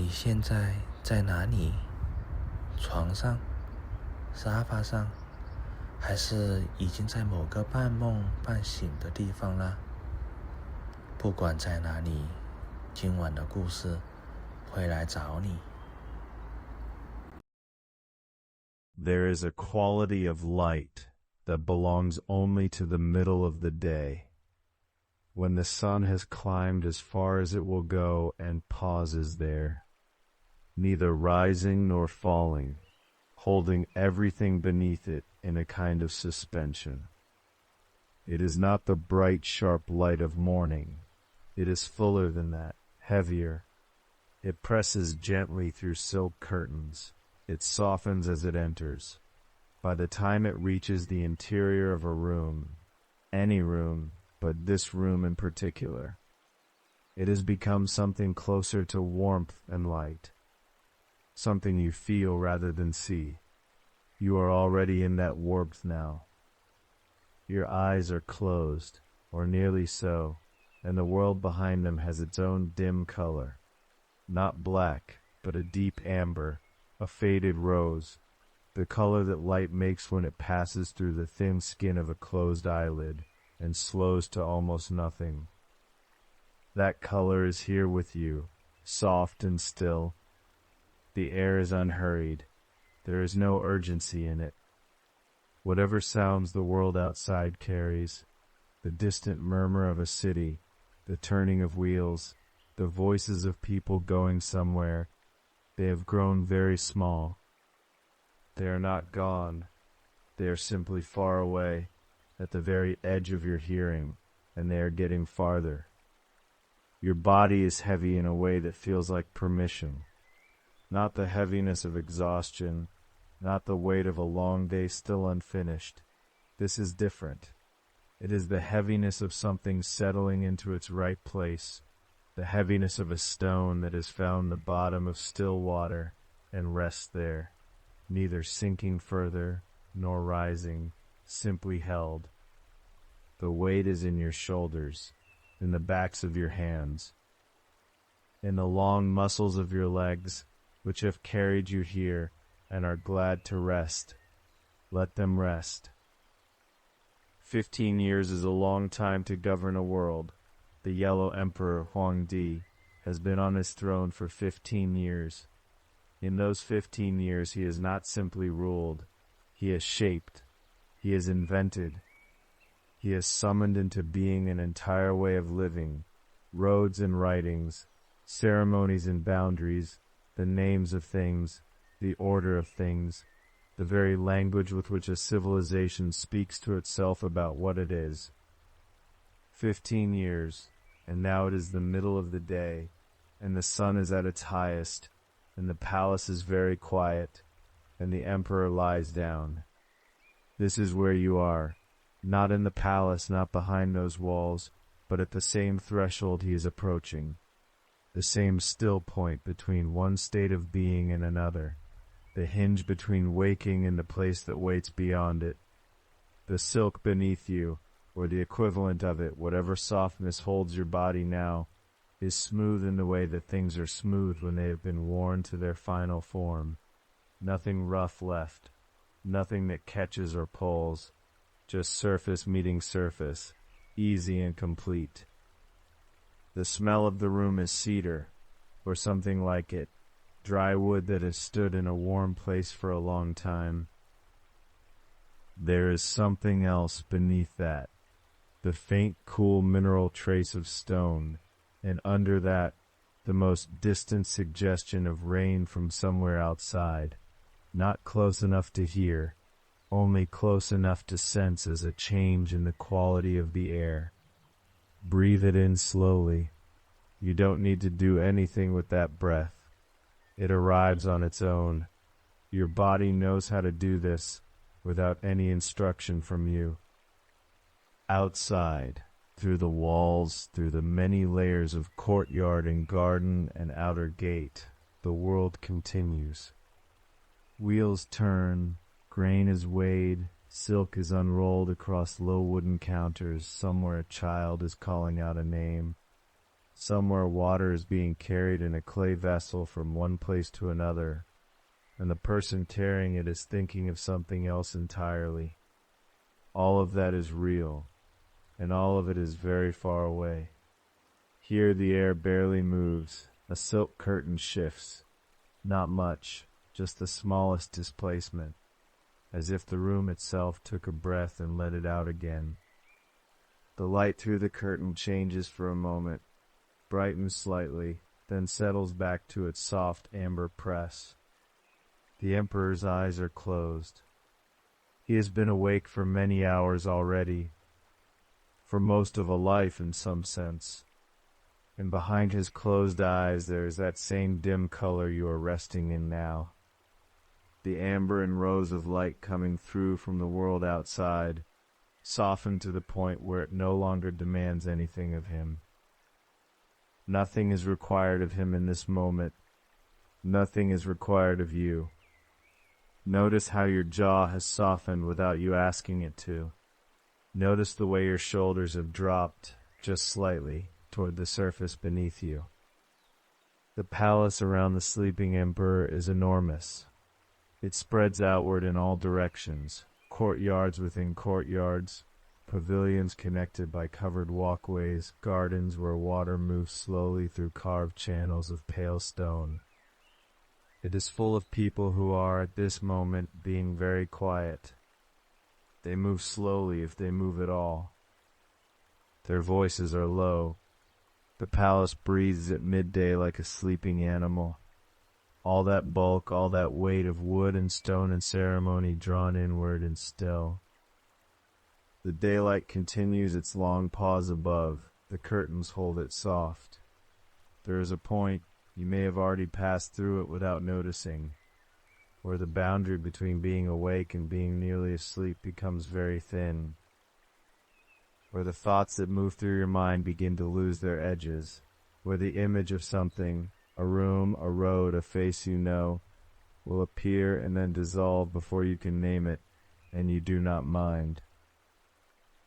你现在在哪里？床上、沙发上，还是已经在某个半梦半醒的地方了？不管在哪里，今晚的故事会来找你。 There is a quality of light that belongs only to the middle of the day, when the sun has climbed as far as it will go and pauses there, neither rising nor falling, holding everything beneath it in a kind of suspension. It is not the bright, sharp light of morning. It is fuller than that, heavier. It presses gently through silk curtains. It softens as it enters. By the time it reaches the interior of a room, any room, but this room in particular, it has become something closer to warmth and light, something you feel rather than see. You are already in that warmth now. Your eyes are closed, or nearly so, and the world behind them has its own dim color. Not black, but a deep amber, a faded rose, the color that light makes when it passes through the thin skin of a closed eyelid and slows to almost nothing. That color is here with you, soft and still. The air is unhurried. There is no urgency in it. Whatever sounds the world outside carries, the distant murmur of a city, the turning of wheels, the voices of people going somewhere, they have grown very small. They are not gone. They are simply far away, at the very edge of your hearing, and they are getting farther. Your body is heavy in a way that feels like permission. Not the heaviness of exhaustion, not the weight of a long day still unfinished. This is different. It is the heaviness of something settling into its right place, the heaviness of a stone that has found the bottom of still water and rests there, neither sinking further nor rising, simply held. The weight is in your shoulders, in the backs of your hands, in the long muscles of your legs, which have carried you here and are glad to rest. Let them rest. 15 years is a long time to govern a world. The Yellow Emperor Huangdi has been on his throne for 15 years. In those 15 years he has not simply ruled. He has shaped. He has invented. He has summoned into being an entire way of living, roads and writings, ceremonies and boundaries, the names of things, the order of things, the very language with which a civilization speaks to itself about what it is. 15 years, and now it is the middle of the day, and the sun is at its highest, and the palace is very quiet, and the emperor lies down. This is where you are, not in the palace, not behind those walls, but at the same threshold he is approaching, the same still point between one state of being and another, the hinge between waking and the place that waits beyond it. The silk beneath you, or the equivalent of it, whatever softness holds your body now, is smooth in the way that things are smooth when they have been worn to their final form. Nothing rough left, nothing that catches or pulls, just surface meeting surface, easy and complete. The smell of the room is cedar, or something like it, dry wood that has stood in a warm place for a long time. There is something else beneath that, the faint, cool mineral trace of stone, and under that, the most distant suggestion of rain from somewhere outside, not close enough to hear, only close enough to sense as a change in the quality of the air. Breathe it in slowly. You don't need to do anything with that breath. It arrives on its own. Your body knows how to do this without any instruction from you. Outside, through the walls, through the many layers of courtyard and garden and outer gate, the world continues. Wheels turn, grain is weighed, silk is unrolled across low wooden counters. Somewhere a child is calling out a name. Somewhere water is being carried in a clay vessel from one place to another, and the person carrying it is thinking of something else entirely. All of that is real, and all of it is very far away. Here the air barely moves, a silk curtain shifts. Not much, just the smallest displacement, as if the room itself took a breath and let it out again. The light through the curtain changes for a moment, brightens slightly, then settles back to its soft amber press. The Emperor's eyes are closed. He has been awake for many hours already, for most of a life in some sense. And behind his closed eyes there is that same dim color you are resting in now. The amber and rose of light coming through from the world outside, softened to the point where it no longer demands anything of him. Nothing is required of him in this moment. Nothing is required of you. Notice how your jaw has softened without you asking it to. Notice the way your shoulders have dropped, just slightly, toward the surface beneath you. The palace around the sleeping emperor is enormous. It spreads outward in all directions, courtyards within courtyards, pavilions connected by covered walkways, gardens where water moves slowly through carved channels of pale stone. It is full of people who are, at this moment, being very quiet. They move slowly if they move at all. Their voices are low. The palace breathes at midday like a sleeping animal. All that bulk, all that weight of wood and stone and ceremony drawn inward and still. The daylight continues its long pause above. The curtains hold it soft. There is a point, you may have already passed through it without noticing, where the boundary between being awake and being nearly asleep becomes very thin, where the thoughts that move through your mind begin to lose their edges, where the image of something, a room, a road, a face you know, will appear and then dissolve before you can name it, and you do not mind.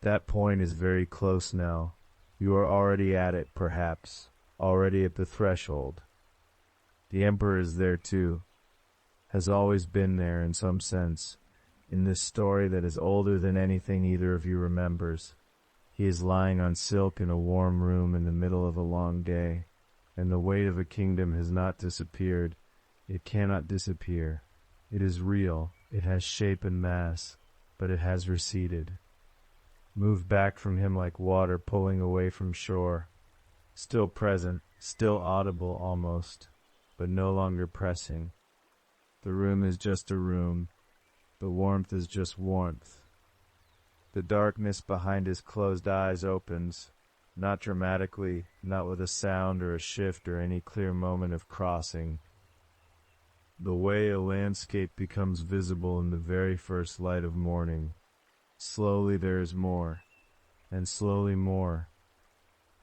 That point is very close now. You are already at it, perhaps, already at the threshold. The Emperor is there too, has always been there in some sense, in this story that is older than anything either of you remembers. He is lying on silk in a warm room in the middle of a long day, and the weight of a kingdom has not disappeared. It cannot disappear. It is real. It has shape and mass, but it has receded. Moved back from him like water pulling away from shore. Still present, still audible almost, but no longer pressing. The room is just a room. The warmth is just warmth. The darkness behind his closed eyes opens, not dramatically, not with a sound or a shift or any clear moment of crossing. The way a landscape becomes visible in the very first light of morning. Slowly there is more, and slowly more,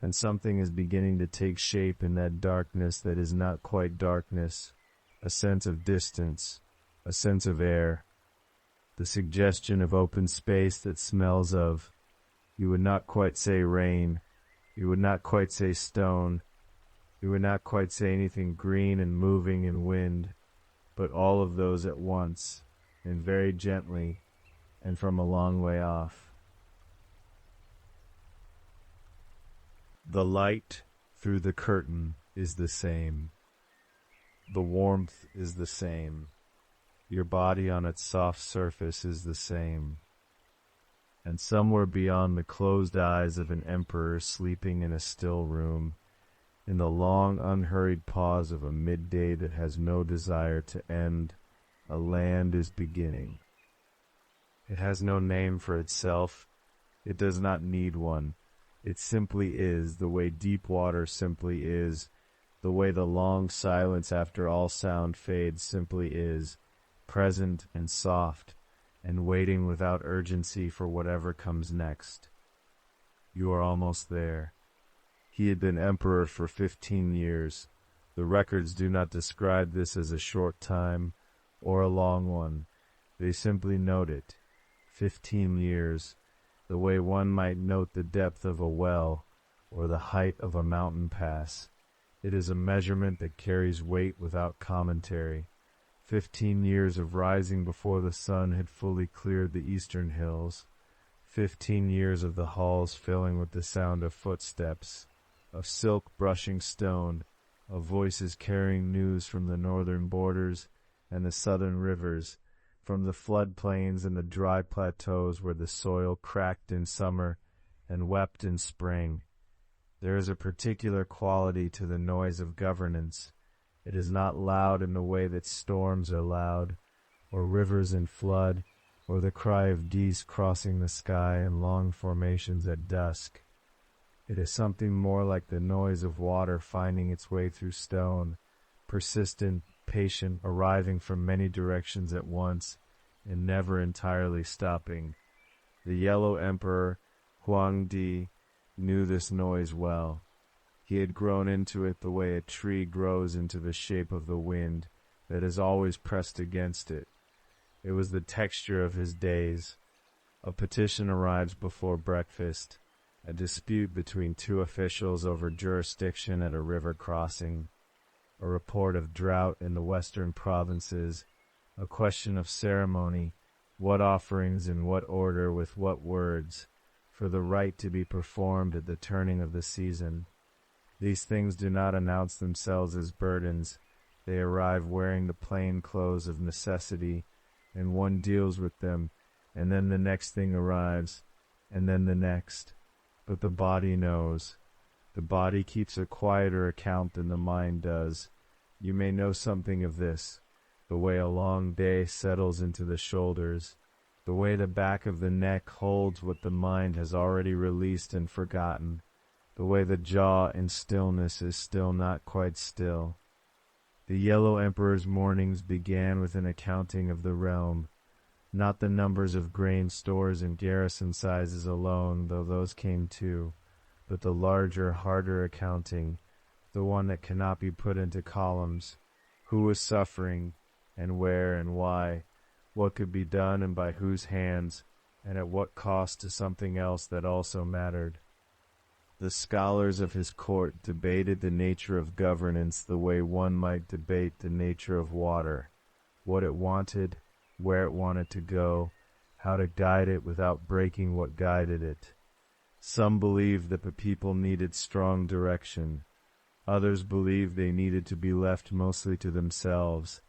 and something is beginning to take shape in that darkness that is not quite darkness, a sense of distance, a sense of air, the suggestion of open space that smells of, you would not quite say rain, you would not quite say stone, you would not quite say anything green and moving and wind, but all of those at once, and very gently, and from a long way off. The light through the curtain is the same. The warmth is the same. Your body on its soft surface is the same. And somewhere beyond the closed eyes of an emperor sleeping in a still room, in the long unhurried pause of a midday that has no desire to end, a land is beginning. It has no name for itself. It does not need one. It simply is, the way deep water simply is, the way the long silence after all sound fades simply is, present and soft, and waiting without urgency for whatever comes next. You are almost there. He had been emperor for 15 years. The records do not describe this as a short time or a long one. They simply note it. 15 years, the way one might note the depth of a well, or the height of a mountain pass. It is a measurement that carries weight without commentary. 15 years of rising before the sun had fully cleared the eastern hills. 15 years of the halls filling with the sound of footsteps, of silk brushing stone, of voices carrying news from the northern borders and the southern rivers, from the floodplains and the dry plateaus where the soil cracked in summer and wept in spring. There is a particular quality to the noise of governance. It is not loud in the way that storms are loud, or rivers in flood, or the cry of geese crossing the sky in long formations at dusk. It is something more like the noise of water finding its way through stone, persistent, patient, arriving from many directions at once, and never entirely stopping. The Yellow Emperor, Huangdi, knew this noise well. He had grown into it the way a tree grows into the shape of the wind that is always pressed against it. It was the texture of his days. A petition arrives before breakfast, a dispute between two officials over jurisdiction at a river crossing, a report of drought in the western provinces, a question of ceremony, what offerings in what order with what words, for the rite to be performed at the turning of the season. These things do not announce themselves as burdens. They arrive wearing the plain clothes of necessity, and one deals with them, and then the next thing arrives, and then the next. But the body knows. The body keeps a quieter account than the mind does. You may know something of this, the way a long day settles into the shoulders, the way the back of the neck holds what the mind has already released and forgotten, the way the jaw in stillness is still not quite still. The Yellow Emperor's mornings began with an accounting of the realm, not the numbers of grain stores and garrison sizes alone, though those came too, but the larger, harder accounting, the one that cannot be put into columns. Who was suffering, and where and why, what could be done and by whose hands, and at what cost to something else that also mattered. The scholars of his court debated the nature of governance the way one might debate the nature of water, what it wanted, where it wanted to go, how to guide it without breaking what guided it. Some believed that the people needed strong direction. Others believed they needed to be left mostly to themselves.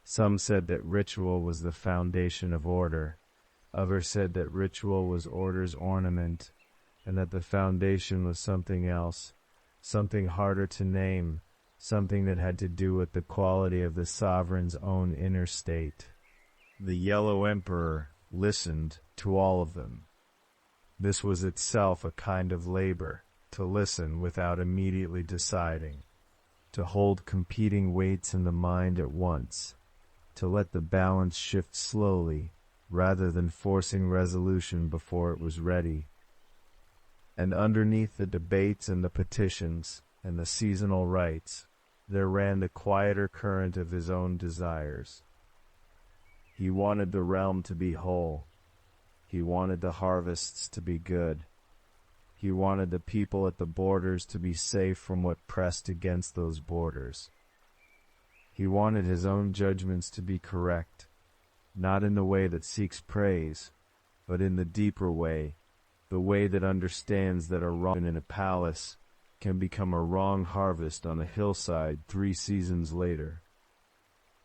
Some said that ritual was the foundation of order. Others said that ritual was order's ornament, and that the foundation was something else, something harder to name, something that had to do with the quality of the sovereign's own inner state. The Yellow Emperor listened to all of them. This was itself a kind of labor, to listen without immediately deciding, to hold competing weights in the mind at once, to let the balance shift slowly, rather than forcing resolution before it was ready. And underneath the debates and the petitions and the seasonal rites, there ran the quieter current of his own desires. He wanted the realm to be whole. He wanted the harvests to be good. He wanted the people at the borders to be safe from what pressed against those borders. He wanted his own judgments to be correct, not in the way that seeks praise, but in the deeper way, the way that understands that a wrong in a palace can become a wrong harvest on a hillside 3 seasons later.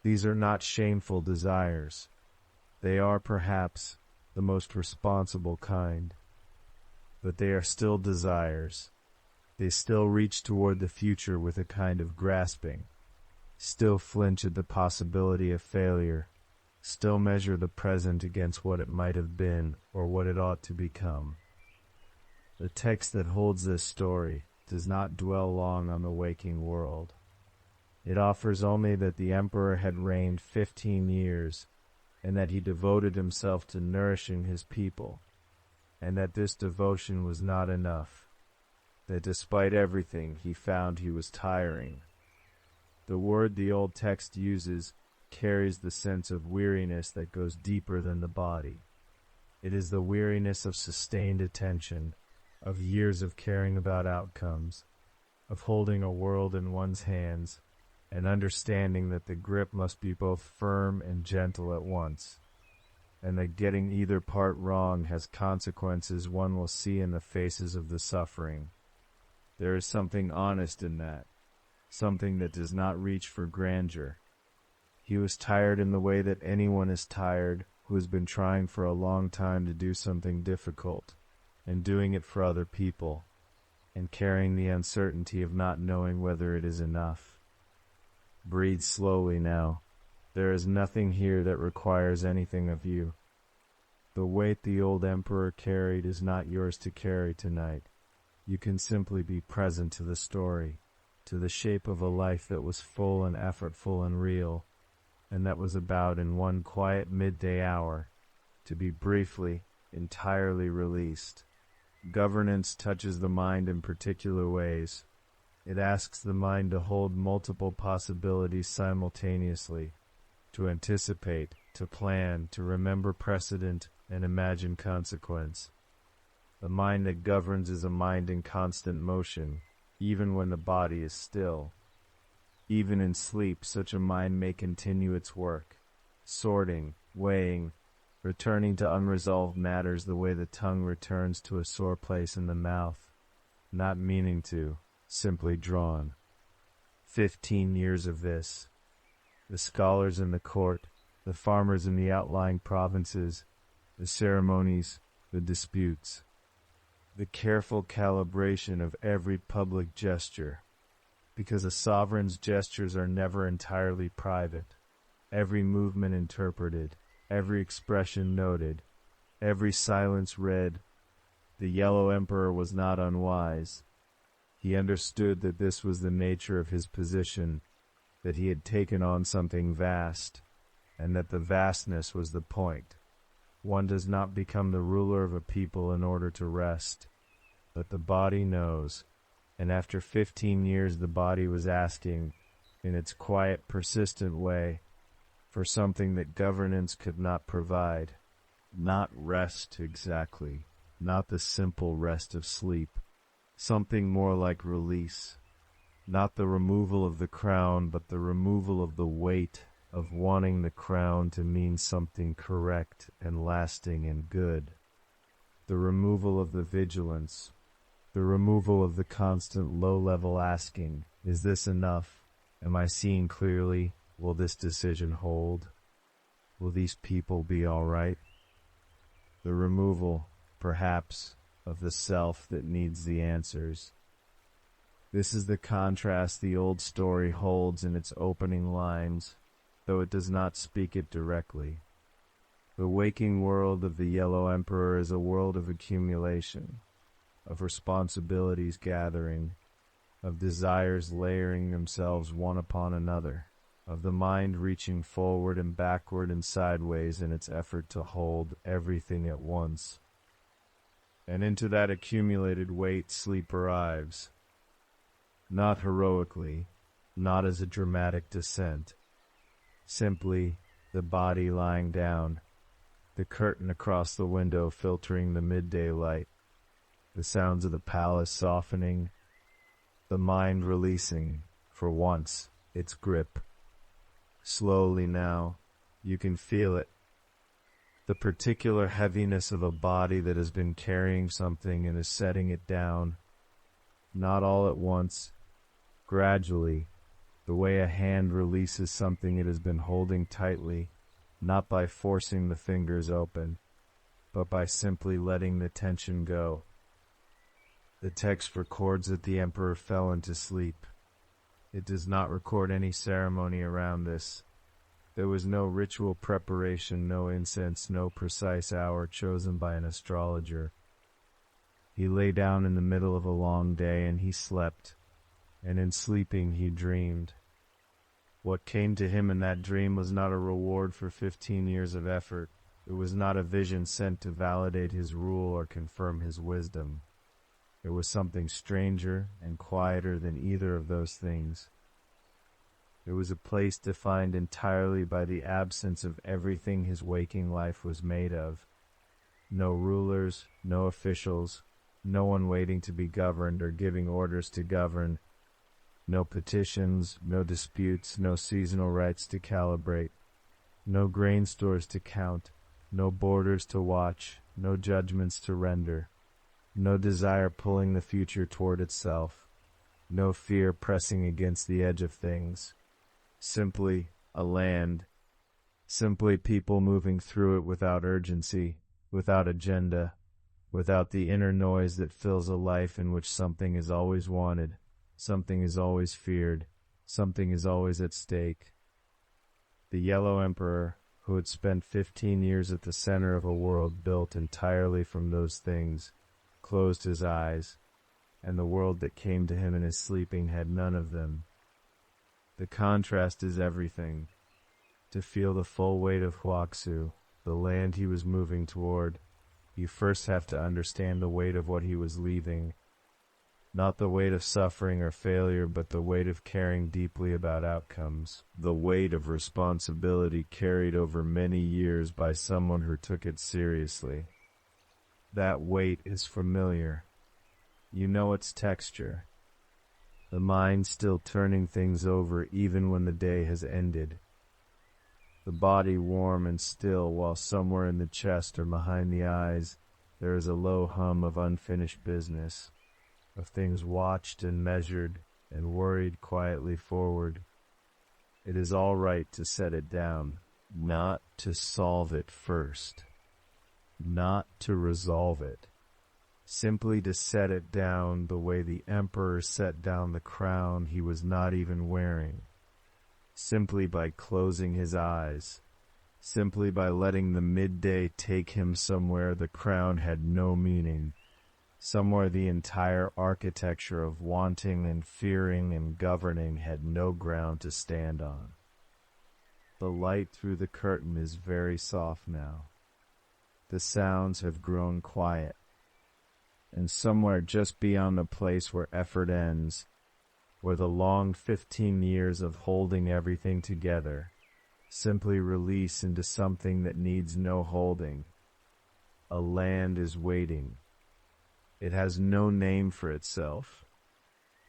These are not shameful desires. They are, perhaps, the most responsible kind. But they are still desires. They still reach toward the future with a kind of grasping, still flinch at the possibility of failure, still measure the present against what it might have been or what it ought to become. The text that holds this story does not dwell long on the waking world. It offers only that the emperor had reigned 15 years, and that he devoted himself to nourishing his people, and that this devotion was not enough, that despite everything he found he was tiring. The word the old text uses carries the sense of weariness that goes deeper than the body. It is the weariness of sustained attention, of years of caring about outcomes, of holding a world in one's hands, and understanding that the grip must be both firm and gentle at once, and that getting either part wrong has consequences one will see in the faces of the suffering. There is something honest in that, something that does not reach for grandeur. He was tired in the way that anyone is tired who has been trying for a long time to do something difficult, and doing it for other people, and carrying the uncertainty of not knowing whether it is enough. Breathe slowly now. There is nothing here that requires anything of you. The weight the old emperor carried is not yours to carry tonight. You can simply be present to the story, to the shape of a life that was full and effortful and real, and that was about in one quiet midday hour to be briefly, entirely released. Governance touches the mind in particular ways. It asks the mind to hold multiple possibilities simultaneously, to anticipate, to plan, to remember precedent, and imagine consequence. The mind that governs is a mind in constant motion, even when the body is still. Even in sleep, such a mind may continue its work, sorting, weighing, returning to unresolved matters the way the tongue returns to a sore place in the mouth, not meaning to, simply drawn. 15 years of this. The scholars in the court, the farmers in the outlying provinces, the ceremonies, the disputes, the careful calibration of every public gesture, because a sovereign's gestures are never entirely private, every movement interpreted, every expression noted, every silence read. The Yellow Emperor was not unwise. He understood that this was the nature of his position, that he had taken on something vast, and that the vastness was the point. One does not become the ruler of a people in order to rest, but the body knows, and after 15 years the body was asking, in its quiet, persistent way, for something that governance could not provide. Not rest exactly, not the simple rest of sleep, something more like release. Not the removal of the crown, but the removal of the weight of wanting the crown to mean something correct and lasting and good. The removal of the vigilance, the removal of the constant low-level asking, is this enough? Am I seeing clearly? Will this decision hold? Will these people be all right? The removal, perhaps, of the self that needs the answers. This is the contrast the old story holds in its opening lines, though it does not speak it directly. The waking world of the Yellow Emperor is a world of accumulation, of responsibilities gathering, of desires layering themselves one upon another, of the mind reaching forward and backward and sideways in its effort to hold everything at once. And into that accumulated weight sleep arrives. Not heroically, not as a dramatic descent. Simply the body lying down, the curtain across the window filtering the midday light, the sounds of the palace softening, the mind releasing, for once, its grip. Slowly now, you can feel it. The particular heaviness of a body that has been carrying something and is setting it down. Not all at once, gradually, the way a hand releases something it has been holding tightly, not by forcing the fingers open, but by simply letting the tension go. The text records that the emperor fell into sleep. It does not record any ceremony around this. There was no ritual preparation, no incense, no precise hour chosen by an astrologer. He lay down in the middle of a long day and he slept, and in sleeping he dreamed. What came to him in that dream was not a reward for 15 years of effort. It was not a vision sent to validate his rule or confirm his wisdom. It was something stranger and quieter than either of those things. It was a place defined entirely by the absence of everything his waking life was made of. No rulers, no officials, no one waiting to be governed or giving orders to govern, no petitions, no disputes, no seasonal rights to calibrate, no grain stores to count, no borders to watch, no judgments to render, no desire pulling the future toward itself, no fear pressing against the edge of things. Simply a land, simply people moving through it without urgency, without agenda, without the inner noise that fills a life in which something is always wanted, something is always feared, something is always at stake. The Yellow Emperor, who had spent 15 years at the center of a world built entirely from those things, closed his eyes, and the world that came to him in his sleeping had none of them. The contrast is everything. To feel the full weight of Huaxu, the land he was moving toward, you first have to understand the weight of what he was leaving. Not the weight of suffering or failure, but the weight of caring deeply about outcomes. The weight of responsibility carried over many years by someone who took it seriously. That weight is familiar. You know its texture. The mind still turning things over even when the day has ended. The body warm and still, while somewhere in the chest or behind the eyes there is a low hum of unfinished business, of things watched and measured and worried quietly forward. It is all right to set it down, not to solve it first, not to resolve it, simply to set it down the way the emperor set down the crown he was not even wearing, simply by closing his eyes, simply by letting the midday take him somewhere the crown had no meaning, somewhere the entire architecture of wanting and fearing and governing had no ground to stand on. The light through the curtain is very soft now. The sounds have grown quiet. And somewhere just beyond the place where effort ends, where the long 15 years of holding everything together simply release into something that needs no holding, a land is waiting. It has no name for itself.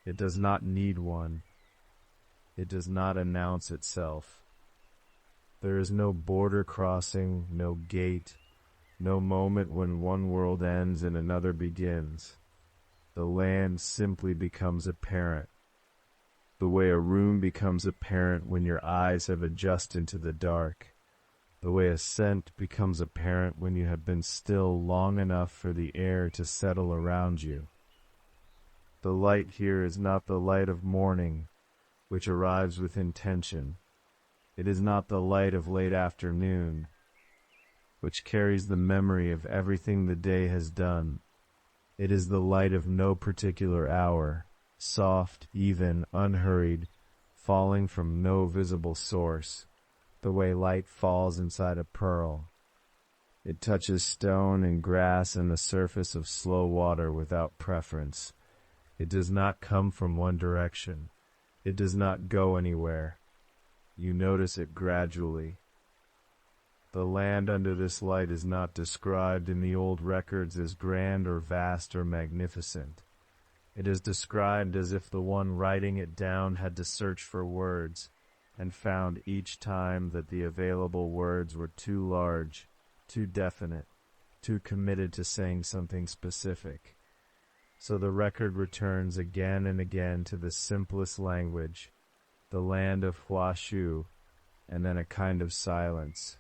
It does not need one. It does not announce itself. There is no border crossing, no gate, no moment when one world ends and another begins. The land simply becomes apparent. The way a room becomes apparent when your eyes have adjusted to the dark. The way a scent becomes apparent when you have been still long enough for the air to settle around you. The light here is not the light of morning, which arrives with intention. It is not the light of late afternoon, which carries the memory of everything the day has done. It is the light of no particular hour, soft, even, unhurried, falling from no visible source, the way light falls inside a pearl. It touches stone and grass and the surface of slow water without preference. It does not come from one direction. It does not go anywhere. You notice it gradually. The land under this light is not described in the old records as grand or vast or magnificent. It is described as if the one writing it down had to search for words, and found each time that the available words were too large, too definite, too committed to saying something specific. So the record returns again and again to the simplest language, the land of Huaxu, and then a kind of silence.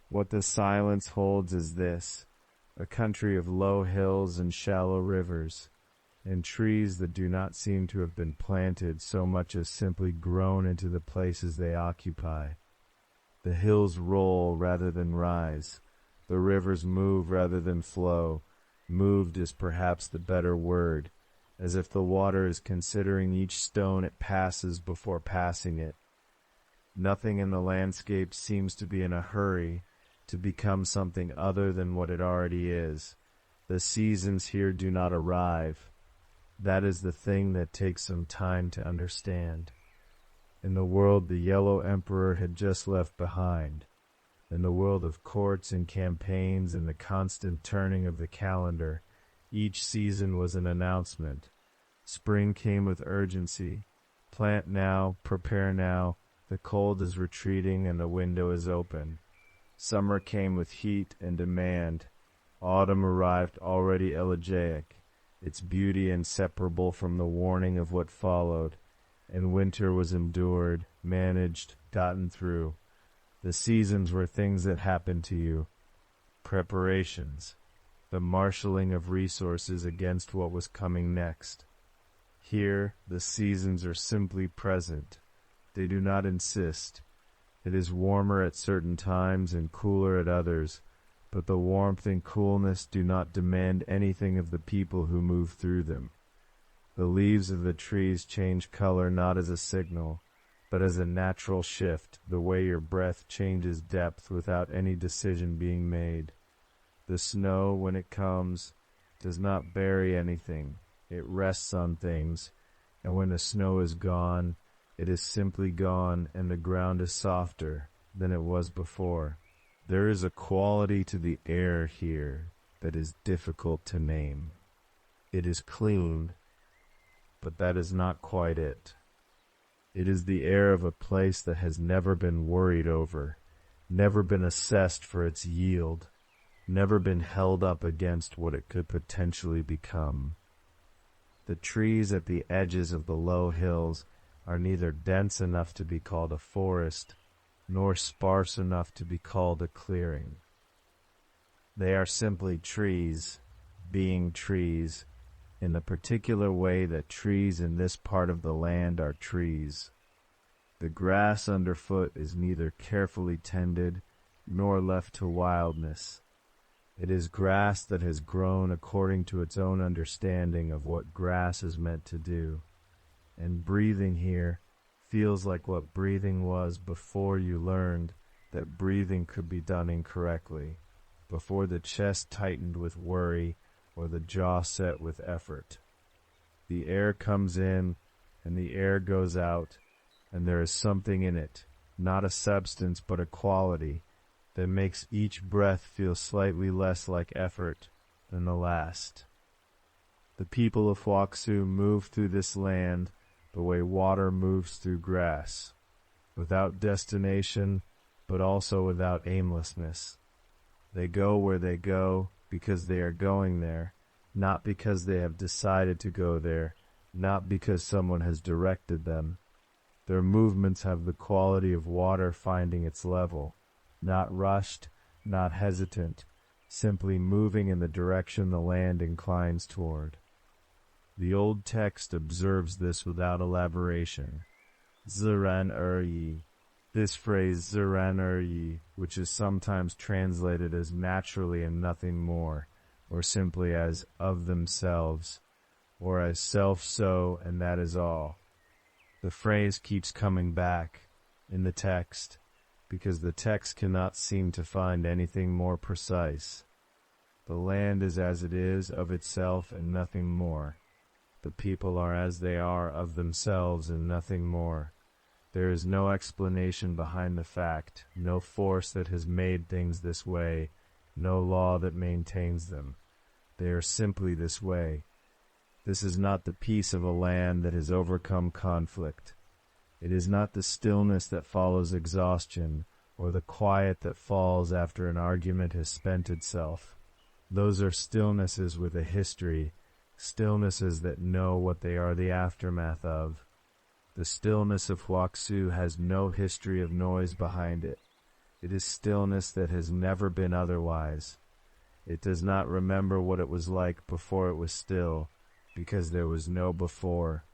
What the silence holds is this: a country of low hills and shallow rivers, and trees that do not seem to have been planted so much as simply grown into the places they occupy. The hills roll rather than rise. The rivers move rather than flow. Moved is perhaps the better word, as if the water is considering each stone it passes before passing it. Nothing in the landscape seems to be in a hurry to become something other than what it already is. The seasons here do not arrive. That is the thing that takes some time to understand. In the world the Yellow Emperor had just left behind, in the world of courts and campaigns and the constant turning of the calendar, Each season was an announcement. Spring came with urgency. Plant now, prepare now, the cold is retreating and the window is open. Summer came with heat and demand. Autumn arrived already elegiac, its beauty inseparable from the warning of what followed, and winter was endured, managed, gotten through. The seasons were things that happened to you. Preparations. The marshalling of resources against what was coming next. Here, the seasons are simply present. They do not insist. It is warmer at certain times and cooler at others, but the warmth and coolness do not demand anything of the people who move through them. The leaves of the trees change color not as a signal, but as a natural shift, the way your breath changes depth without any decision being made. The snow, when it comes, does not bury anything. It rests on things, and when the snow is gone, it is simply gone and the ground is softer than it was before. There is a quality to the air here that is difficult to name. It is clean, but that is not quite it. It is the air of a place that has never been worried over, never been assessed for its yield, never been held up against what it could potentially become. The trees at the edges of the low hills are neither dense enough to be called a forest, nor sparse enough to be called a clearing. They are simply trees, being trees, in the particular way that trees in this part of the land are trees. The grass underfoot is neither carefully tended nor left to wildness. It is grass that has grown according to its own understanding of what grass is meant to do. And breathing here feels like what breathing was before you learned that breathing could be done incorrectly, before the chest tightened with worry or the jaw set with effort. The air comes in and the air goes out, and there is something in it, not a substance but a quality, that makes each breath feel slightly less like effort than the last. The people of Huaxu move through this land the way water moves through grass, without destination, but also without aimlessness. They go where they go because they are going there, not because they have decided to go there, not because someone has directed them. Their movements have the quality of water finding its level, not rushed, not hesitant, simply moving in the direction the land inclines toward. The old text observes this without elaboration. 自然而已. This phrase 自然而已, which is sometimes translated as naturally and nothing more, or simply as of themselves, or as self-so and that is all. The phrase keeps coming back in the text, because the text cannot seem to find anything more precise. The land is as it is of itself and nothing more. The people are as they are of themselves and nothing more. There is no explanation behind the fact, no force that has made things this way, no law that maintains them. They are simply this way. This is not the peace of a land that has overcome conflict. It is not the stillness that follows exhaustion, or the quiet that falls after an argument has spent itself. Those are stillnesses with a history, stillnesses that know what they are the aftermath of. The stillness of Huaxu has no history of noise behind it. It is stillness that has never been otherwise. It does not remember what it was like before it was still, because there was no before.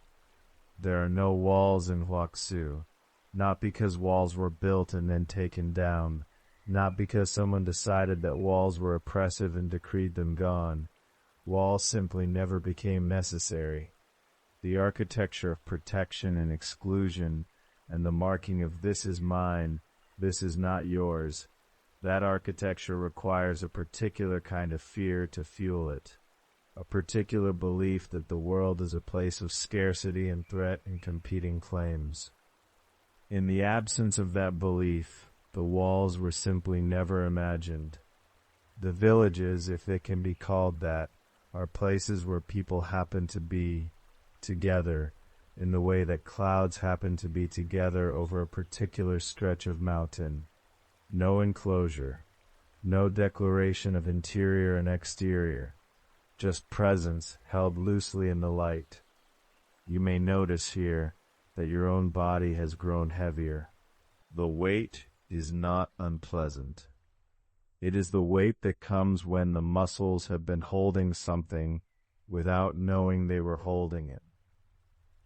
There are no walls in Huaxu, not because walls were built and then taken down, not because someone decided that walls were oppressive and decreed them gone. Walls simply never became necessary. The architecture of protection and exclusion, and the marking of this is mine, this is not yours, that architecture requires a particular kind of fear to fuel it. A particular belief that the world is a place of scarcity and threat and competing claims. In the absence of that belief, the walls were simply never imagined. The villages, if they can be called that, are places where people happen to be together in the way that clouds happen to be together over a particular stretch of mountain. No enclosure, no declaration of interior and exterior, just presence held loosely in the light. You may notice here that your own body has grown heavier. The weight is not unpleasant. It is the weight that comes when the muscles have been holding something without knowing they were holding it,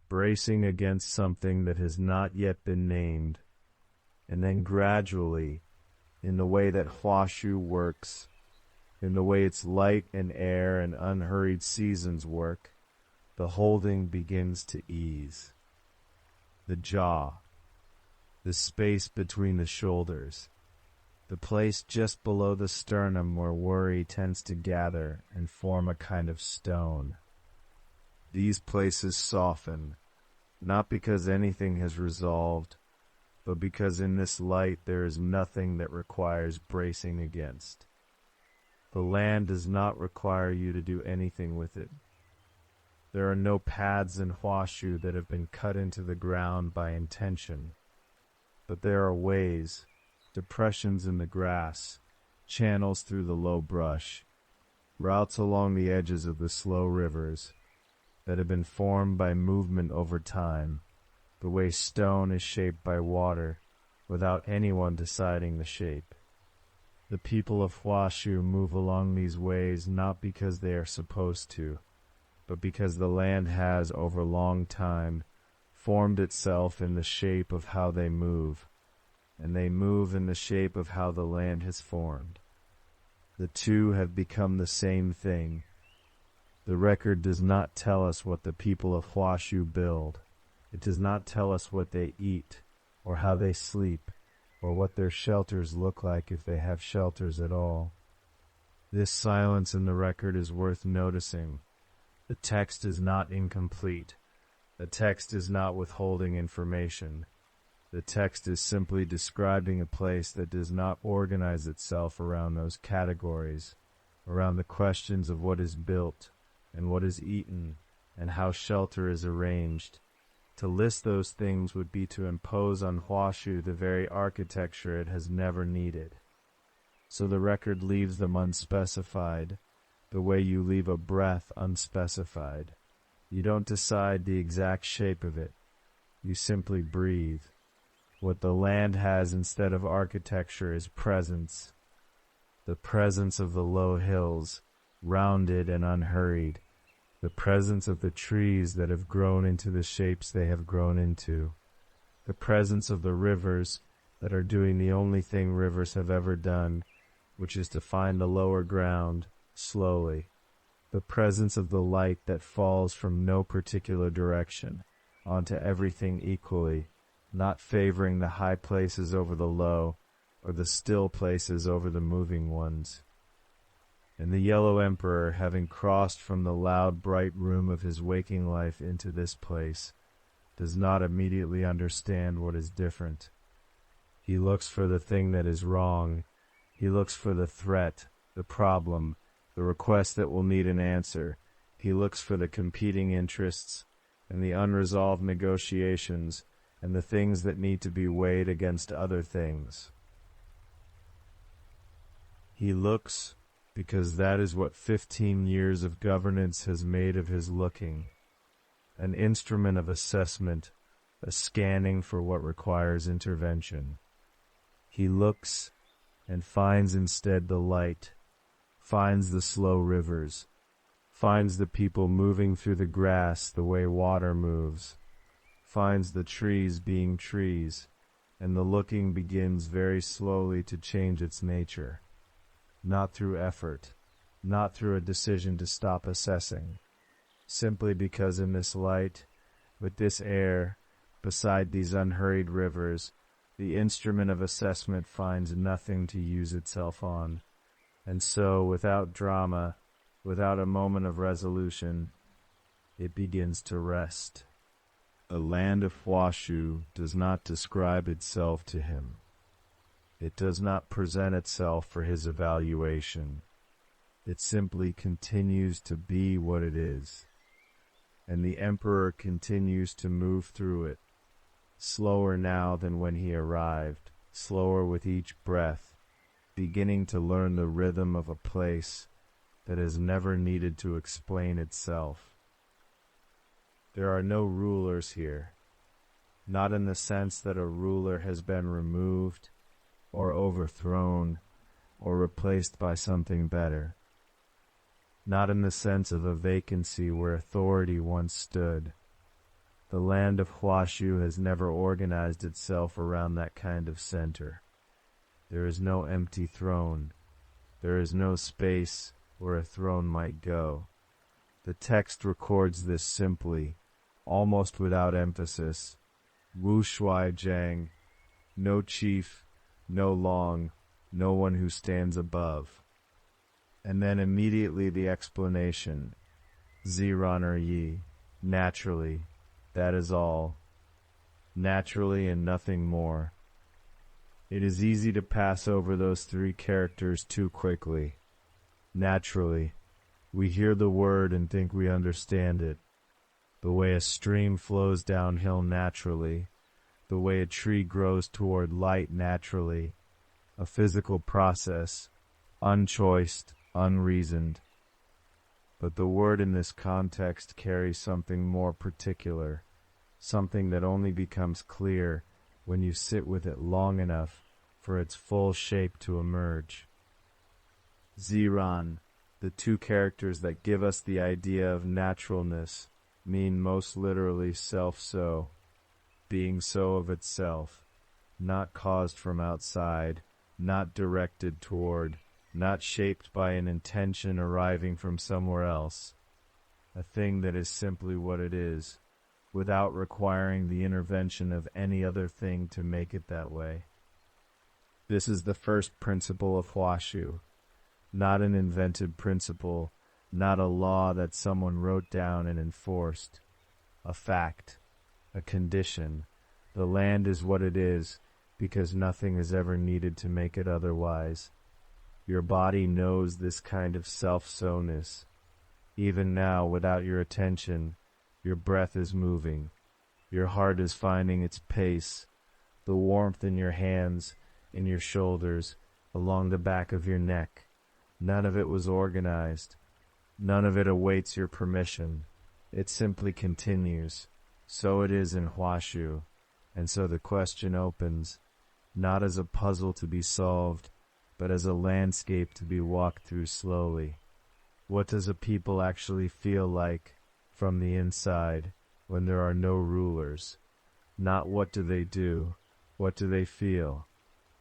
bracing against something that has not yet been named, and then gradually, in the way that Huaxu works, in the way its light and air and unhurried seasons work, the holding begins to ease. The jaw, the space between the shoulders, the place just below the sternum where worry tends to gather and form a kind of stone. These places soften, not because anything has resolved, but because in this light there is nothing that requires bracing against. The land does not require you to do anything with it. There are no paths in Huaxu that have been cut into the ground by intention, but there are ways, depressions in the grass, channels through the low brush, routes along the edges of the slow rivers that have been formed by movement over time, the way stone is shaped by water without anyone deciding the shape. The people of Huaxu move along these ways not because they are supposed to, but because the land has, over long time, formed itself in the shape of how they move, and they move in the shape of how the land has formed. The two have become the same thing. The record does not tell us what the people of Huaxu build. It does not tell us what they eat, or how they sleep, or what their shelters look like if they have shelters at all. This silence in the record is worth noticing. The text is not incomplete. The text is not withholding information. The text is simply describing a place that does not organize itself around those categories, around the questions of what is built, and what is eaten, and how shelter is arranged. To list those things would be to impose on Huaxu the very architecture it has never needed. So the record leaves them unspecified, the way you leave a breath unspecified. You don't decide the exact shape of it. You simply breathe. What the land has instead of architecture is presence. The presence of the low hills, rounded and unhurried. The presence of the trees that have grown into the shapes they have grown into. The presence of the rivers that are doing the only thing rivers have ever done, which is to find the lower ground, slowly. The presence of the light that falls from no particular direction, onto everything equally, not favoring the high places over the low, or the still places over the moving ones. And the Yellow Emperor, having crossed from the loud, bright room of his waking life into this place, does not immediately understand what is different. He looks for the thing that is wrong. He looks for the threat, the problem, the request that will need an answer. He looks for the competing interests and the unresolved negotiations and the things that need to be weighed against other things. He looks because that is what 15 years of governance has made of his looking, an instrument of assessment, a scanning for what requires intervention. He looks and finds instead the light, finds the slow rivers, finds the people moving through the grass the way water moves, finds the trees being trees, and the looking begins very slowly to change its nature, not through effort, not through a decision to stop assessing, simply because in this light, with this air, beside these unhurried rivers, the instrument of assessment finds nothing to use itself on, and so, without drama, without a moment of resolution, it begins to rest. The land of Huaxu does not describe itself to him. It does not present itself for his evaluation. It simply continues to be what it is. And the emperor continues to move through it, slower now than when he arrived, slower with each breath, beginning to learn the rhythm of a place that has never needed to explain itself. There are no rulers here, not in the sense that a ruler has been removed or overthrown or replaced by something better, not in the sense of a vacancy where authority once stood. The land of Huaxu has never organized itself around that kind of center. There is no empty throne. There is no space where a throne might go. The text records this simply, almost without emphasis. Wu Shuai Jiang, no chief, no long, no one who stands above. And then immediately the explanation. Ziran er yi, naturally, that is all. Naturally and nothing more. It is easy to pass over those three characters too quickly. Naturally, we hear the word and think we understand it. The way a stream flows downhill naturally, the way a tree grows toward light naturally, a physical process, unchoiced, unreasoned. But the word in this context carries something more particular, something that only becomes clear when you sit with it long enough for its full shape to emerge. Ziran, the two characters that give us the idea of naturalness, mean most literally self-so, being so of itself, not caused from outside, not directed toward, not shaped by an intention arriving from somewhere else, a thing that is simply what it is, without requiring the intervention of any other thing to make it that way. This is the first principle of Huaxu, not an invented principle, not a law that someone wrote down and enforced, a fact, a condition. The land is what it is because nothing is ever needed to make it otherwise. Your body knows this kind of self-so-ness. Even now, without your attention, your breath is moving. Your heart is finding its pace. The warmth in your hands, in your shoulders, along the back of your neck. None of it was organized. None of it awaits your permission. It simply continues. So it is in Huaxu. And so the question opens, not as a puzzle to be solved, but as a landscape to be walked through slowly. What does a people actually feel like from the inside when there are no rulers? Not what do they do, what do they feel?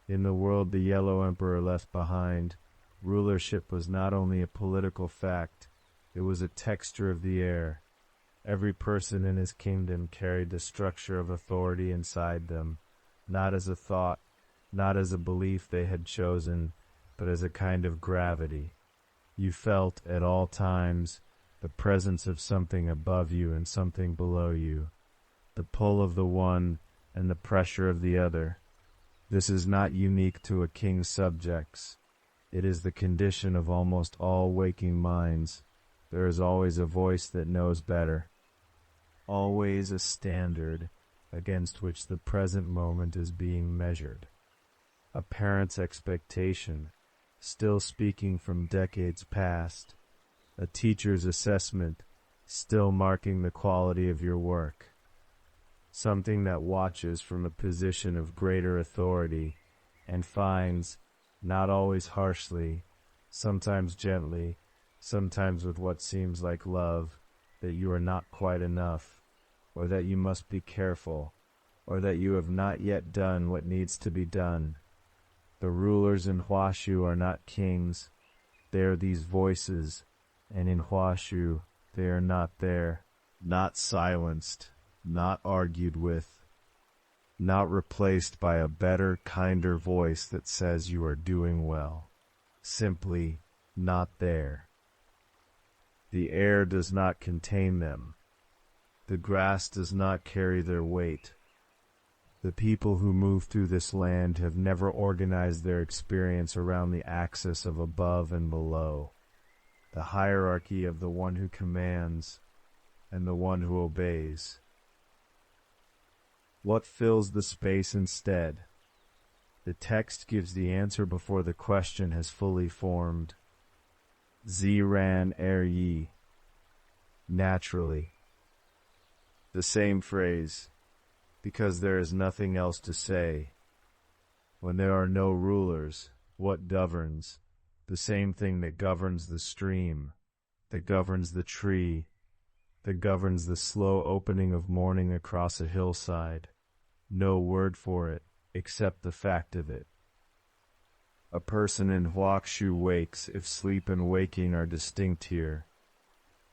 In the world the Yellow Emperor left behind, rulership was not only a political fact, it was a texture of the air. Every person in his kingdom carried the structure of authority inside them, not as a thought, not as a belief they had chosen, but as a kind of gravity. You felt at all times the presence of something above you and something below you, the pull of the one and the pressure of the other. This is not unique to a king's subjects. It is the condition of almost all waking minds. There is always a voice that knows better, always a standard against which the present moment is being measured. A parent's expectation, still speaking from decades past, a teacher's assessment, still marking the quality of your work, something that watches from a position of greater authority and finds, not always harshly, sometimes gently, sometimes with what seems like love, that you are not quite enough, or that you must be careful, or that you have not yet done what needs to be done. The rulers in Huaxu are not kings. They are these voices, and in Huaxu they are not there, not silenced, not argued with, not replaced by a better, kinder voice that says you are doing well. Simply not there. The air does not contain them. The grass does not carry their weight. The people who move through this land have never organized their experience around the axis of above and below. the hierarchy of the one who commands and the one who obeys. What fills the space instead? The text gives the answer before the question has fully formed. Ziran yi, naturally. The same phrase, because there is nothing else to say. When there are no rulers, what governs? The same thing that governs the stream, that governs the tree, that governs the slow opening of morning across a hillside. No word for it, except the fact of it. A person in Huaxu wakes if sleep and waking are distinct here,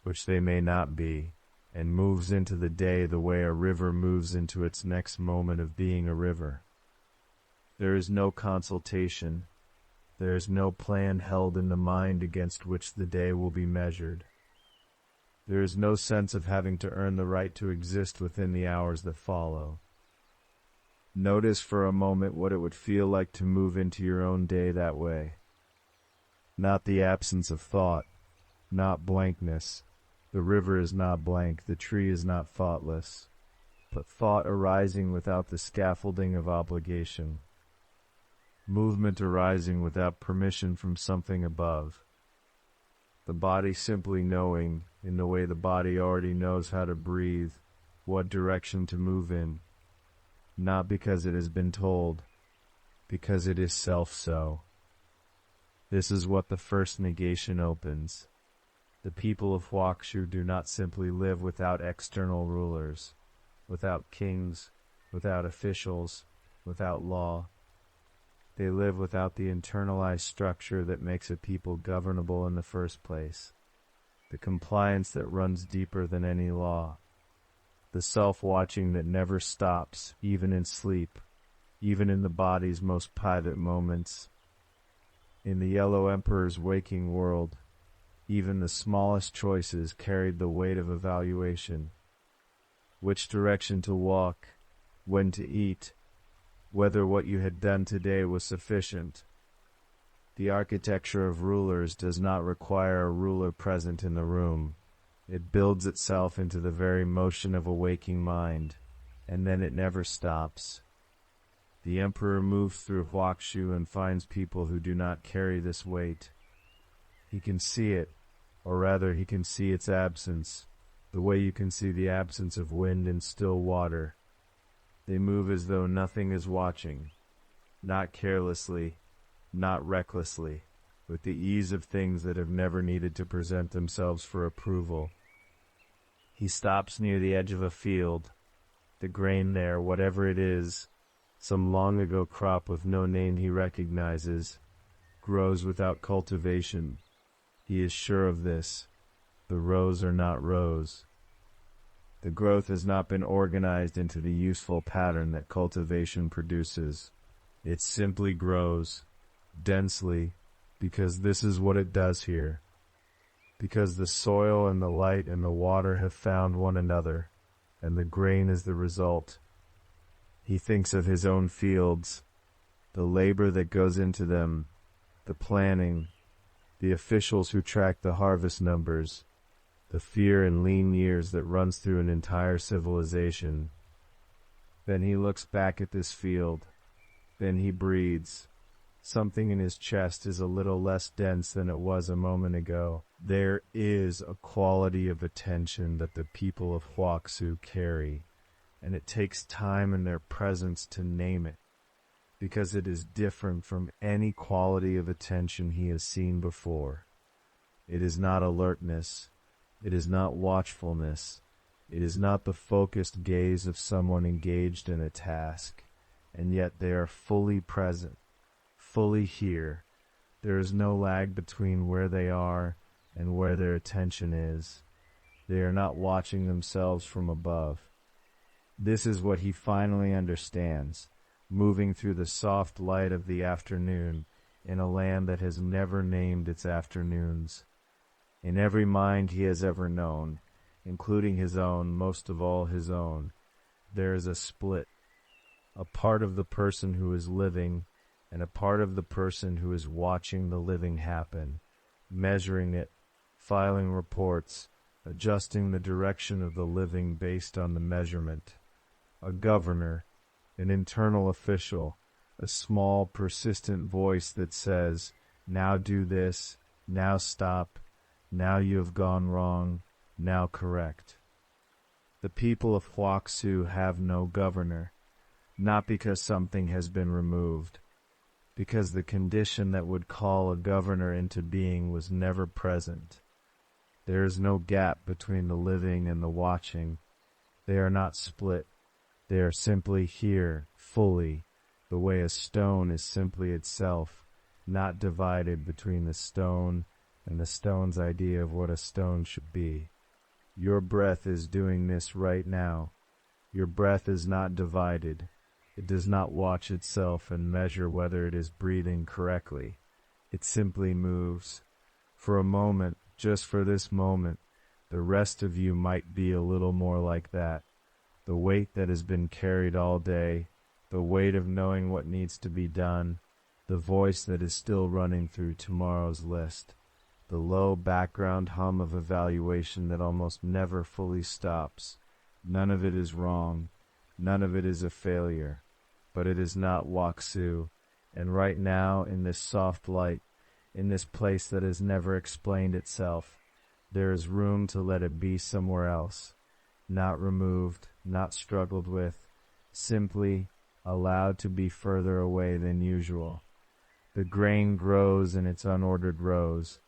which they may not be, and moves into the day the way a river moves into its next moment of being a river. There is no consultation. There is no plan held in the mind against which the day will be measured. There is no sense of having to earn the right to exist within the hours that follow. Notice for a moment what it would feel like to move into your own day that way. Not the absence of thought, not blankness. The river is not blank, the tree is not thoughtless, but thought arising without the scaffolding of obligation. Movement arising without permission from something above. The body simply knowing, in the way the body already knows how to breathe, what direction to move in. Not because it has been told, because it is self-so. This is what the first negation opens. The people of Huaxu do not simply live without external rulers, without kings, without officials, without law. They live without the internalized structure that makes a people governable in the first place, the compliance that runs deeper than any law. The self-watching that never stops, even in sleep, even in the body's most private moments. In the Yellow Emperor's waking world, even the smallest choices carried the weight of evaluation. Which direction to walk, when to eat, whether what you had done today was sufficient. The architecture of rulers does not require a ruler present in the room. It builds itself into the very motion of a waking mind, and then it never stops. The emperor moves through Huaxu and finds people who do not carry this weight. He can see it, or rather he can see its absence, the way you can see the absence of wind in still water. They move as though nothing is watching, not carelessly, not recklessly, with the ease of things that have never needed to present themselves for approval. He stops near the edge of a field. The grain there, whatever it is, some long-ago crop with no name he recognizes, grows without cultivation. He is sure of this. The rows are not rows. The growth has not been organized into the useful pattern that cultivation produces. It simply grows, densely, because this is what it does here. Because the soil and the light and the water have found one another, and the grain is the result. He thinks of his own fields, the labor that goes into them, the planning, the officials who track the harvest numbers, the fear and lean years that runs through an entire civilization. Then he looks back at this field. Then he breathes. Something in his chest is a little less dense than it was a moment ago. There is a quality of attention that the people of Huaxu carry, and it takes time and their presence to name it, because it is different from any quality of attention he has seen before. It is not alertness. It is not watchfulness. It is not the focused gaze of someone engaged in a task, and yet they are fully present, fully here. There is no lag between where they are and where their attention is. They are not watching themselves from above. This is what he finally understands, moving through the soft light of the afternoon in a land that has never named its afternoons. In every mind he has ever known, including his own, most of all his own, there is a split, a part of the person who is living and a part of the person who is watching the living happen, measuring it, filing reports, adjusting the direction of the living based on the measurement. A governor, an internal official, a small, persistent voice that says, now do this, now stop, now you have gone wrong, now correct. The people of Huaxu have no governor, not because something has been removed, because the condition that would call a governor into being was never present. There is no gap between the living and the watching. They are not split. They are simply here, fully, the way a stone is simply itself, not divided between the stone and the stone's idea of what a stone should be. Your breath is doing this right now. Your breath is not divided. It does not watch itself and measure whether it is breathing correctly. It simply moves. For a moment, just for this moment, the rest of you might be a little more like that. The weight that has been carried all day, the weight of knowing what needs to be done, the voice that is still running through tomorrow's list, the low background hum of evaluation that almost never fully stops. None of it is wrong. None of it is a failure. But it is not Huaxu. And right now, in this soft light, in this place that has never explained itself, there is room to let it be somewhere else. Not removed, not struggled with, simply allowed to be further away than usual. The grain grows in its unordered rows.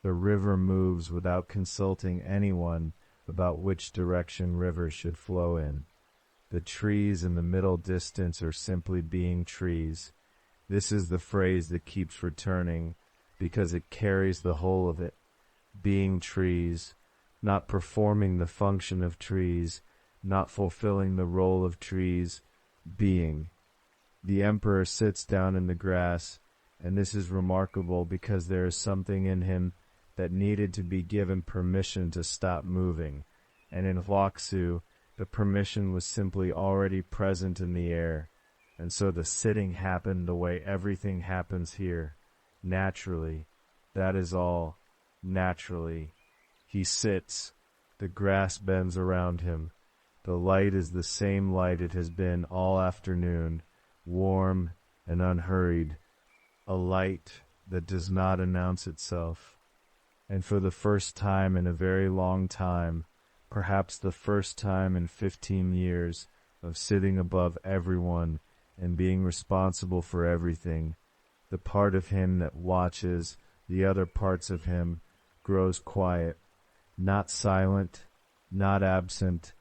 The river moves without consulting anyone about which direction rivers should flow in. The trees in the middle distance are simply being trees. This is the phrase that keeps returning because it carries the whole of it. Being trees, not performing the function of trees, not fulfilling the role of trees, being. The emperor sits down in the grass, and this is remarkable because there is something in him that needed to be given permission to stop moving, and in Huaxu, the permission was simply already present in the air, and so the sitting happened the way everything happens here, naturally. That is all, naturally. He sits, the grass bends around him. The light is the same light it has been all afternoon, warm and unhurried, a light that does not announce itself. And for the first time in a very long time, perhaps the first time in 15 years of sitting above everyone and being responsible for everything, the part of him that watches the other parts of him grows quiet, not silent, not absent,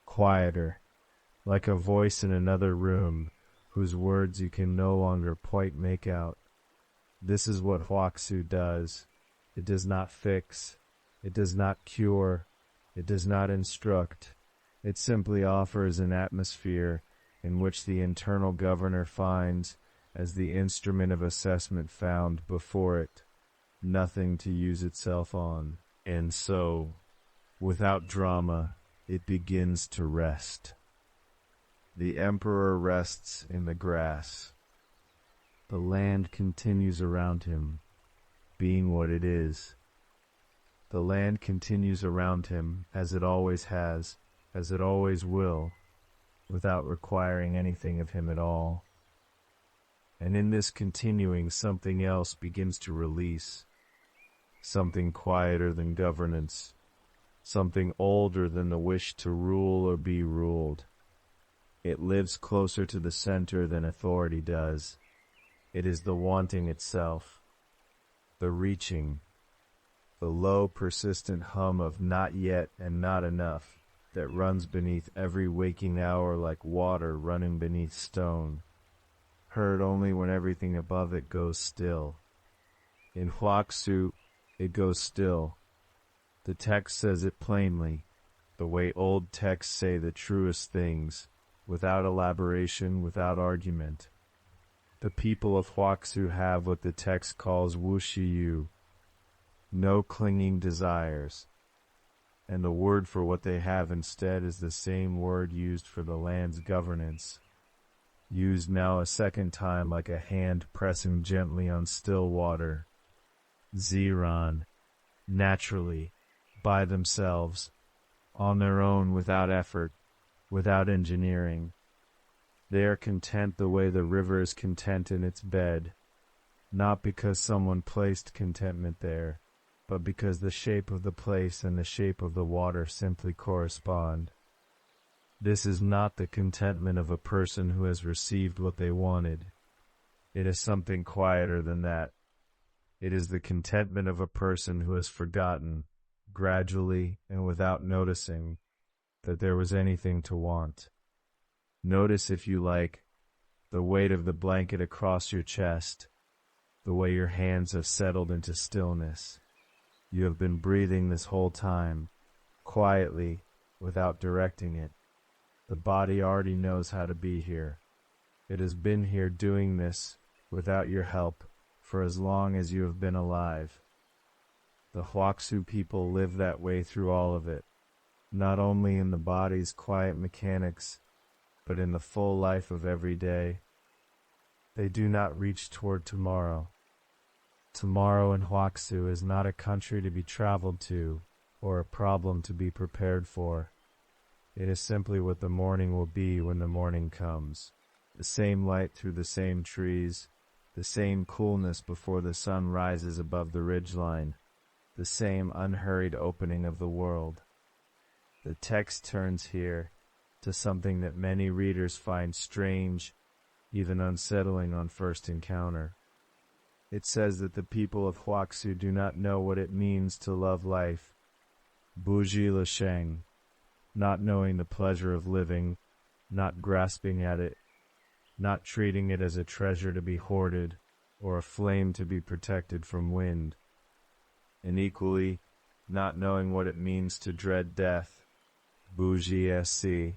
quieter, like a voice in another room whose words you can no longer quite make out. This is what Huaxu does. It does not fix, it does not cure, it does not instruct. It simply offers an atmosphere in which the internal governor finds, as the instrument of assessment found before it, nothing to use itself on. And so, without drama, it begins to rest. The emperor rests in the grass. The land continues around him, being what it is. The land continues around him as it always has, as it always will, without requiring anything of him at all. And in this continuing, something else begins to release, something quieter than governance, something older than the wish to rule or be ruled. It lives closer to the center than authority does. It is the wanting itself, the reaching, the low, persistent hum of not yet and not enough that runs beneath every waking hour like water running beneath stone, heard only when everything above it goes still. In Huaxu, it goes still. The text says it plainly, the way old texts say the truest things, without elaboration, without argument. The people of Huaxu have what the text calls wuxiyu, no clinging desires, and the word for what they have instead is the same word used for the land's governance, used now a second time like a hand pressing gently on still water, ziran. naturally, by themselves, on their own, without effort, without engineering. They are content the way the river is content in its bed, not because someone placed contentment there, but because the shape of the place and the shape of the water simply correspond. This is not the contentment of a person who has received what they wanted. It is something quieter than that. It is the contentment of a person who has forgotten, gradually and without noticing, that there was anything to want. Notice, if you like, the weight of the blanket across your chest, the way your hands have settled into stillness. You have been breathing this whole time, quietly, without directing it. The body already knows how to be here. It has been here doing this, without your help, for as long as you have been alive. The Huaxu people live that way through all of it, not only in the body's quiet mechanics, but in the full life of every day. They do not reach toward tomorrow. Tomorrow in Huaxu is not a country to be traveled to, or a problem to be prepared for. It is simply what the morning will be when the morning comes. The same light through the same trees, the same coolness before the sun rises above the ridgeline, the same unhurried opening of the world. The text turns here to something that many readers find strange, even unsettling on first encounter. It says that the people of Huaxu do not know what it means to love life, Buji Le Sheng, not knowing the pleasure of living, not grasping at it, not treating it as a treasure to be hoarded or a flame to be protected from wind, and equally not knowing what it means to dread death, Buji Sc,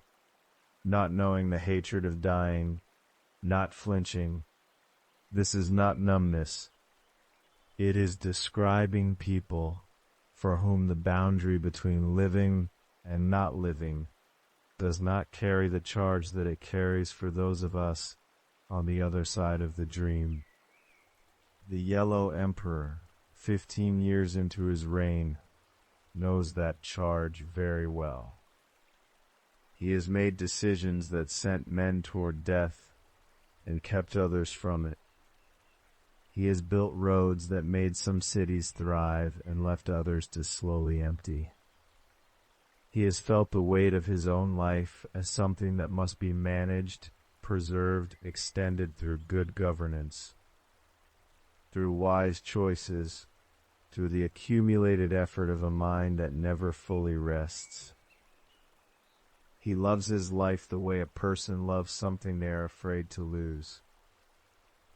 not knowing the hatred of dying, not flinching. This is not numbness. It is describing people for whom the boundary between living and not living does not carry the charge that it carries for those of us on the other side of the dream. The Yellow Emperor, 15 years into his reign, knows that charge very well. He has made decisions that sent men toward death and kept others from it. He has built roads that made some cities thrive and left others to slowly empty. He has felt the weight of his own life as something that must be managed, preserved, extended through good governance, through wise choices, through the accumulated effort of a mind that never fully rests. He loves his life the way a person loves something they are afraid to lose,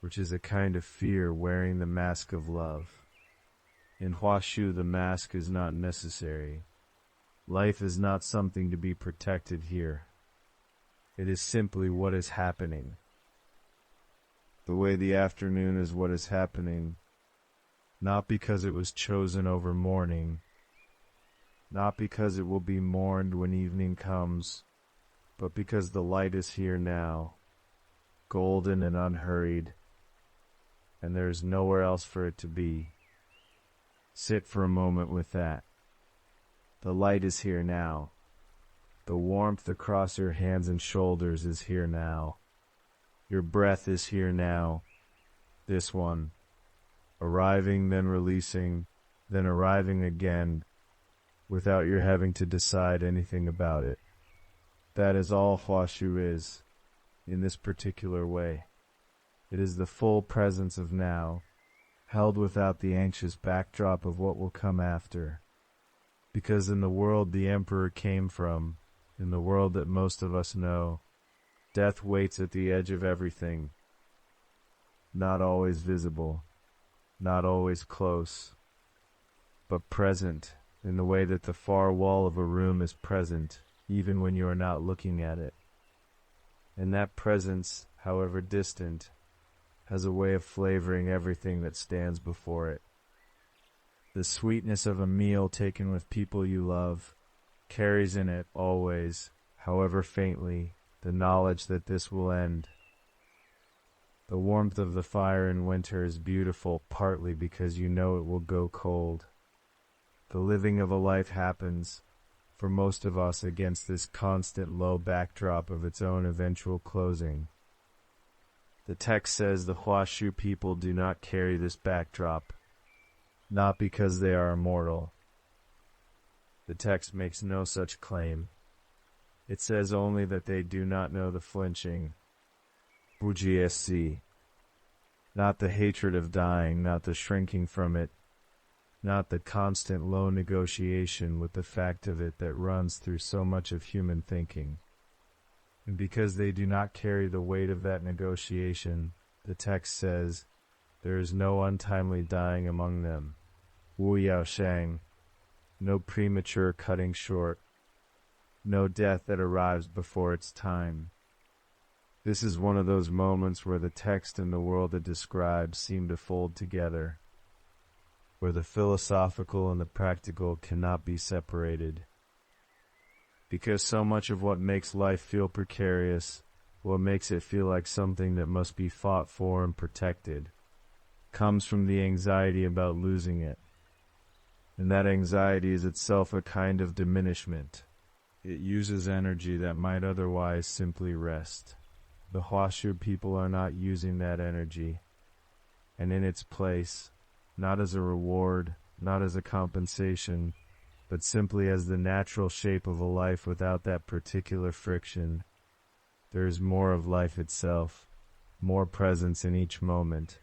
which is a kind of fear wearing the mask of love. In Huaxu, the mask is not necessary. Life is not something to be protected here. It is simply what is happening. The way the afternoon is what is happening, not because it was chosen over morning, not because it will be mourned when evening comes, but because the light is here now, golden and unhurried, and there is nowhere else for it to be. Sit for a moment with that. The light is here now. The warmth across your hands and shoulders is here now. Your breath is here now. This one. Arriving, then releasing, then arriving again, without your having to decide anything about it. That is all Huaxu is, in this particular way. It is the full presence of now, held without the anxious backdrop of what will come after. Because in the world the Emperor came from, in the world that most of us know, death waits at the edge of everything, not always visible, not always close, but present in the way that the far wall of a room is present, even when you are not looking at it. And that presence, however distant, has a way of flavoring everything that stands before it. The sweetness of a meal taken with people you love carries in it always, however faintly, the knowledge that this will end. The warmth of the fire in winter is beautiful partly because you know it will go cold. The living of a life happens, for most of us, against this constant low backdrop of its own eventual closing. The text says the Huaxu people do not carry this backdrop, not because they are immortal. The text makes no such claim. It says only that they do not know the flinching, bujiesi, not the hatred of dying, not the shrinking from it, not the constant low negotiation with the fact of it that runs through so much of human thinking. And because they do not carry the weight of that negotiation, the text says, there is no untimely dying among them, wu yao shang, no premature cutting short, no death that arrives before its time. This is one of those moments where the text and the world it describes seem to fold together, where the philosophical and the practical cannot be separated. Because so much of what makes life feel precarious, what makes it feel like something that must be fought for and protected, comes from the anxiety about losing it. And that anxiety is itself a kind of diminishment. It uses energy that might otherwise simply rest. The Huaxu people are not using that energy, and in its place, not as a reward, not as a compensation, but simply as the natural shape of a life without that particular friction, there is more of life itself, more presence in each moment,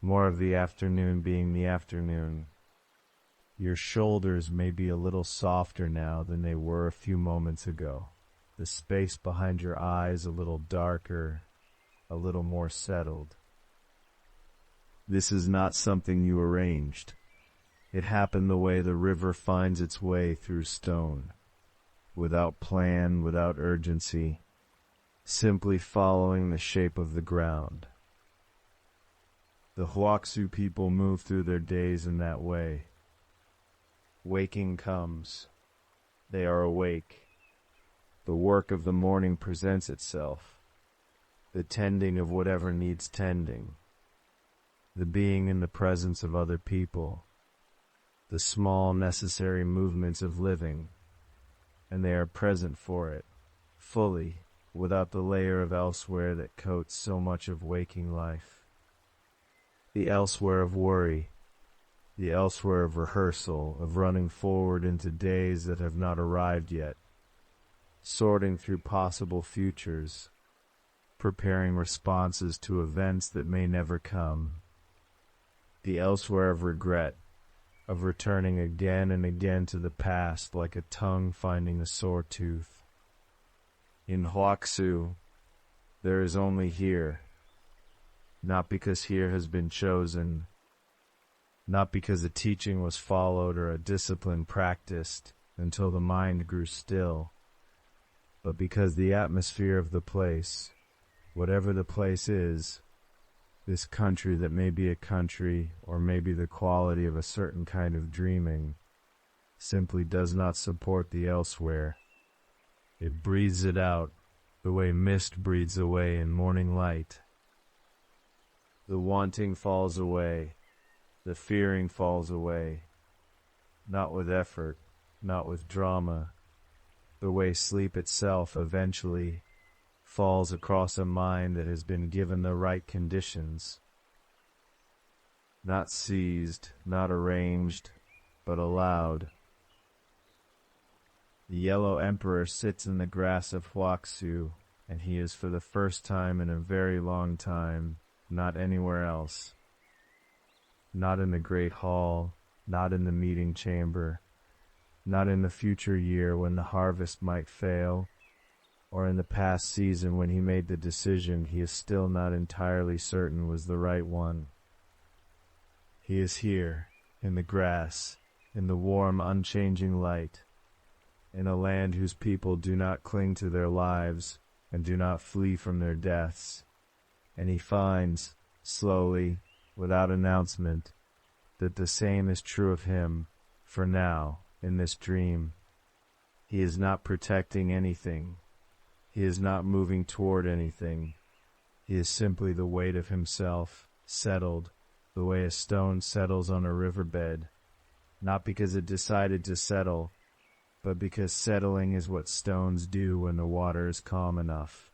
more of the afternoon being the afternoon. Your shoulders may be a little softer now than they were a few moments ago. The space behind your eyes a little darker, a little more settled. This is not something you arranged. It happened the way the river finds its way through stone, without plan, without urgency, simply following the shape of the ground. The Huaxu people move through their days in that way. Waking comes. They are awake. The work of the morning presents itself. The tending of whatever needs tending. The being in the presence of other people. The small necessary movements of living. And they are present for it, fully, without the layer of elsewhere that coats so much of waking life. The elsewhere of worry. The elsewhere of rehearsal, of running forward into days that have not arrived yet, sorting through possible futures, preparing responses to events that may never come. The elsewhere of regret, of returning again and again to the past like a tongue finding a sore tooth. In Huaxu, there is only here, not because here has been chosen, not because a teaching was followed or a discipline practiced until the mind grew still, but because the atmosphere of the place, whatever the place is, this country that may be a country or may be the quality of a certain kind of dreaming, simply does not support the elsewhere. It breathes it out the way mist breathes away in morning light. The wanting falls away. The fearing falls away, not with effort, not with drama, the way sleep itself eventually falls across a mind that has been given the right conditions, not seized, not arranged, but allowed. The yellow emperor sits in the grass of Huaxu, and he is for the first time in a very long time not anywhere else. Not in the great hall, not in the meeting chamber, not in the future year when the harvest might fail, or in the past season when he made the decision he is still not entirely certain was the right one. He is here, in the grass, in the warm, unchanging light, in a land whose people do not cling to their lives and do not flee from their deaths, and he finds, slowly, without announcement, that the same is true of him, for now, in this dream. He is not protecting anything. He is not moving toward anything. He is simply the weight of himself, settled, the way a stone settles on a riverbed, not because it decided to settle, but because settling is what stones do when the water is calm enough.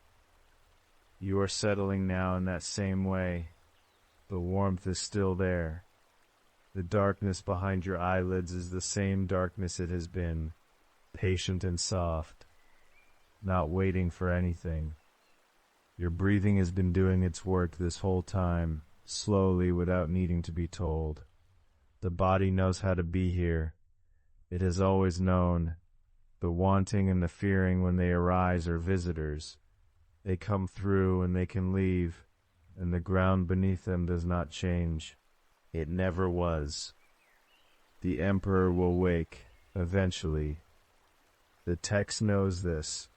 You are settling now in that same way. The warmth is still there. The darkness behind your eyelids is the same darkness it has been, patient and soft, not waiting for anything. Your breathing has been doing its work this whole time, slowly without needing to be told. The body knows how to be here. It has always known. The wanting and the fearing when they arise are visitors. They come through and they can leave, and the ground beneath them does not change. It never was. The Emperor will wake, eventually. The text knows this.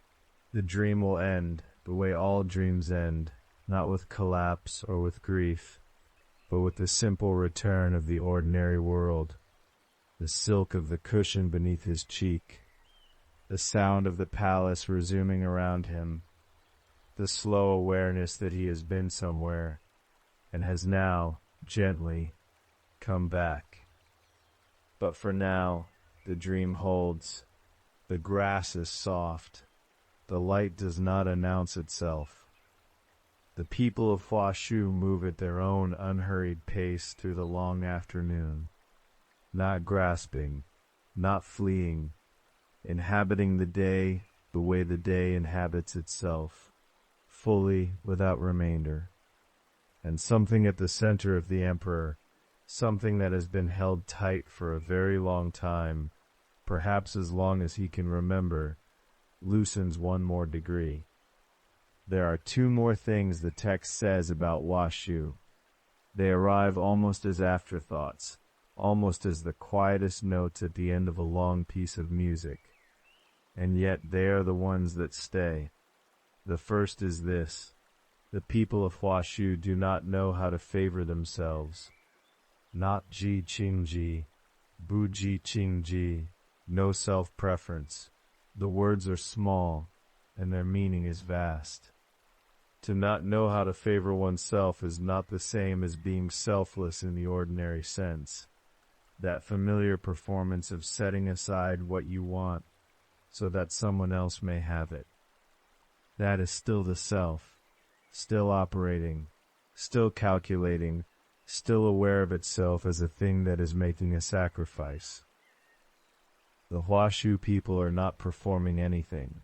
The dream will end, the way all dreams end, not with collapse or with grief, but with the simple return of the ordinary world, the silk of the cushion beneath his cheek, the sound of the palace resuming around him, the slow awareness that he has been somewhere, and has now, gently, come back. But for now, the dream holds. The grass is soft. The light does not announce itself. The people of Huaxu move at their own unhurried pace through the long afternoon, not grasping, not fleeing, inhabiting the day the way the day inhabits itself, fully without remainder. And something at the center of the Emperor, something that has been held tight for a very long time, perhaps as long as he can remember, loosens one more degree. There are two more things the text says about Huaxu. They arrive almost as afterthoughts, almost as the quietest notes at the end of a long piece of music. And yet they are the ones that stay. The first is this: the people of Huaxu do not know how to favor themselves. Not ji qing ji, bu ji qing ji, no self-preference. The words are small, and their meaning is vast. To not know how to favor oneself is not the same as being selfless in the ordinary sense. That familiar performance of setting aside what you want so that someone else may have it. That is still the self, still operating, still calculating, still aware of itself as a thing that is making a sacrifice. The Huaxu people are not performing anything.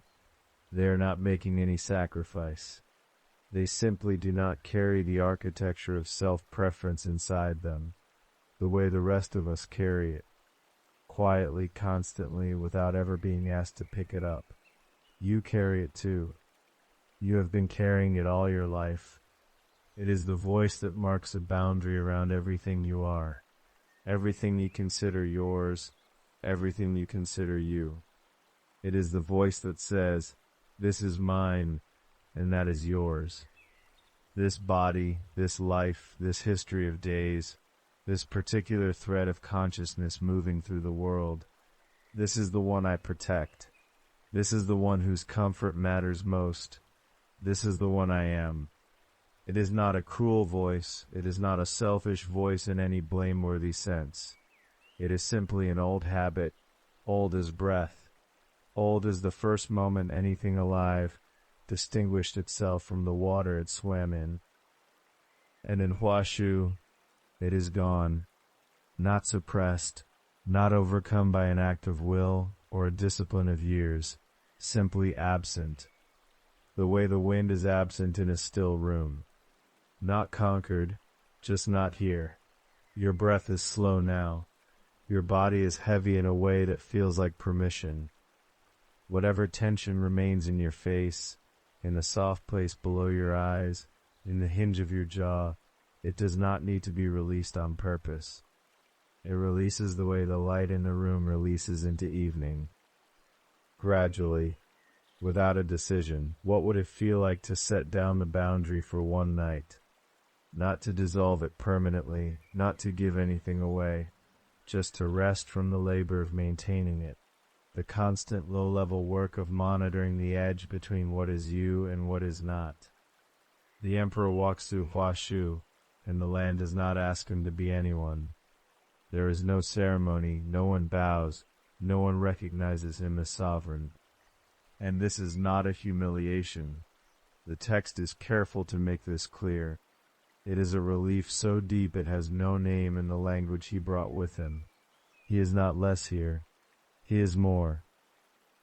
They are not making any sacrifice. They simply do not carry the architecture of self-preference inside them, the way the rest of us carry it, quietly, constantly, without ever being asked to pick it up. You carry it too. You have been carrying it all your life. It is the voice that marks a boundary around everything you are, everything you consider yours, everything you consider you. It is the voice that says, "This is mine, and that is yours." This body, this life, this history of days, this particular thread of consciousness moving through the world, this is the one I protect. This is the one whose comfort matters most. This is the one I am. It is not a cruel voice. It is not a selfish voice in any blameworthy sense. It is simply an old habit, old as breath, old as the first moment anything alive distinguished itself from the water it swam in. And in Huaxu, it is gone, not suppressed, not overcome by an act of will or a discipline of years, simply absent, the way the wind is absent in a still room. Not conquered, just not here. Your breath is slow now. Your body is heavy in a way that feels like permission. Whatever tension remains in your face, in the soft place below your eyes, in the hinge of your jaw, it does not need to be released on purpose. It releases the way the light in the room releases into evening. Gradually, without a decision, what would it feel like to set down the boundary for one night? Not to dissolve it permanently, not to give anything away, just to rest from the labor of maintaining it, the constant low-level work of monitoring the edge between what is you and what is not. The Emperor walks through Huaxu, and the land does not ask him to be anyone. There is no ceremony, no one bows, no one recognizes him as sovereign. And this is not a humiliation. The text is careful to make this clear. It is a relief so deep it has no name in the language he brought with him. He is not less here. He is more.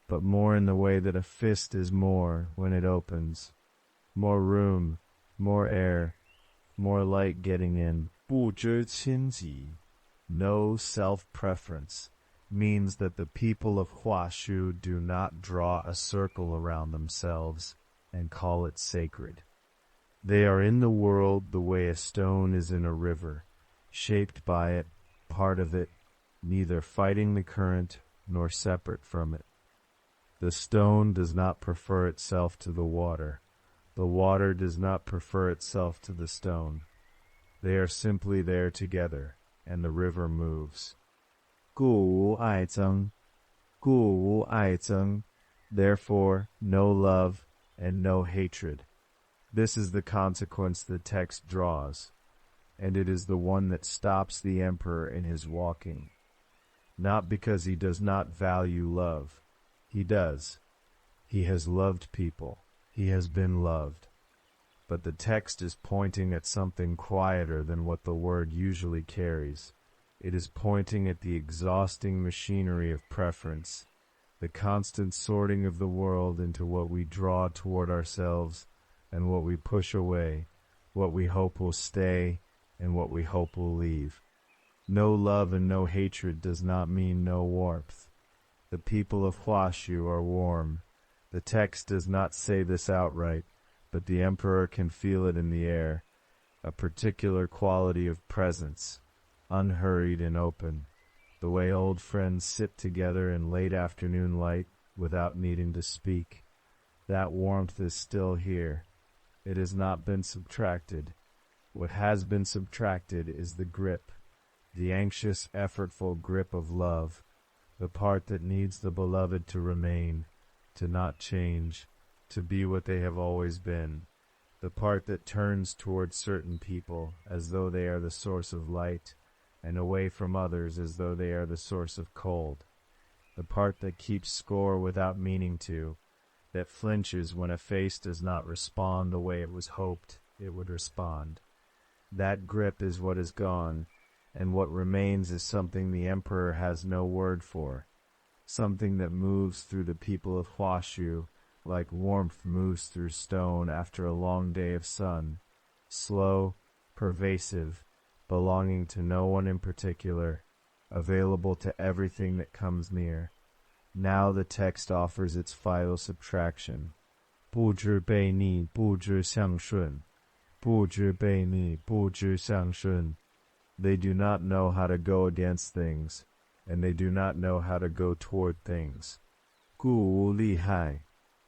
But more in the way that a fist is more when it opens. More room, more air, more light getting in. 不知亲己, no self-preference, means that the people of Huaxu do not draw a circle around themselves and call it sacred. They are in the world the way a stone is in a river, shaped by it, part of it, neither fighting the current nor separate from it. The stone does not prefer itself to the water. The water does not prefer itself to the stone. They are simply there together, and the river moves. 故无爱憎, 故无爱憎, therefore no love and no hatred. This is the consequence the text draws, and it is the one that stops the emperor in his walking. Not because he does not value love. He does. He has loved people. He has been loved. But the text is pointing at something quieter than what the word usually carries. It is pointing at the exhausting machinery of preference, the constant sorting of the world into what we draw toward ourselves and what we push away, what we hope will stay and what we hope will leave. No love and no hatred does not mean no warmth. The people of Huaxu are warm. The text does not say this outright, but the emperor can feel it in the air, a particular quality of presence, unhurried and open, the way old friends sit together in late afternoon light without needing to speak. That warmth is still here. It has not been subtracted. What has been subtracted is the grip, the anxious, effortful grip of love, the part that needs the beloved to remain, to not change, to be what they have always been, the part that turns towards certain people as though they are the source of light, and away from others as though they are the source of cold, the part that keeps score without meaning to, that flinches when a face does not respond the way it was hoped it would respond. That grip is what is gone, and what remains is something the emperor has no word for, something that moves through the people of Huaxu like warmth moves through stone after a long day of sun, slow, pervasive, belonging to no one in particular, available to everything that comes near. Now the text offers its final subtraction. 不知悖逆，不知相顺，不知悖逆，不知相顺. They do not know how to go against things, and they do not know how to go toward things. 故无利害,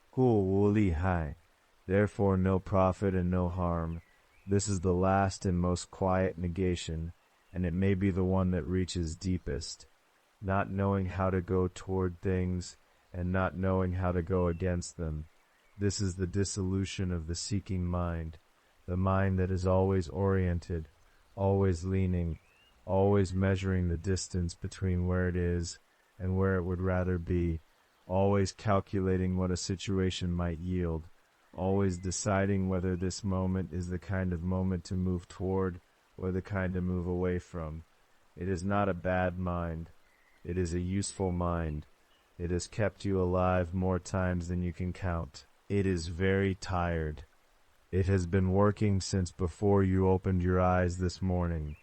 故无利害, therefore no profit and no harm. This is the last and most quiet negation, and it may be the one that reaches deepest. Not knowing how to go toward things, and not knowing how to go against them. This is the dissolution of the seeking mind, the mind that is always oriented, always leaning, always measuring the distance between where it is and where it would rather be, always calculating what a situation might yield, always deciding whether this moment is the kind of moment to move toward or the kind to move away from. It is not a bad mind. It is a useful mind. It has kept you alive more times than you can count. It is very tired. It has been working since before you opened your eyes this morning.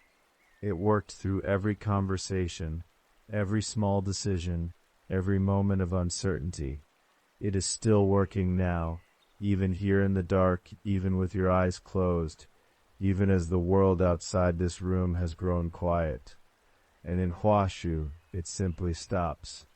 It worked through every conversation, every small decision, every moment of uncertainty. It is still working now, even here in the dark, even with your eyes closed, even as the world outside this room has grown quiet. And in Huaxu, it simply stops.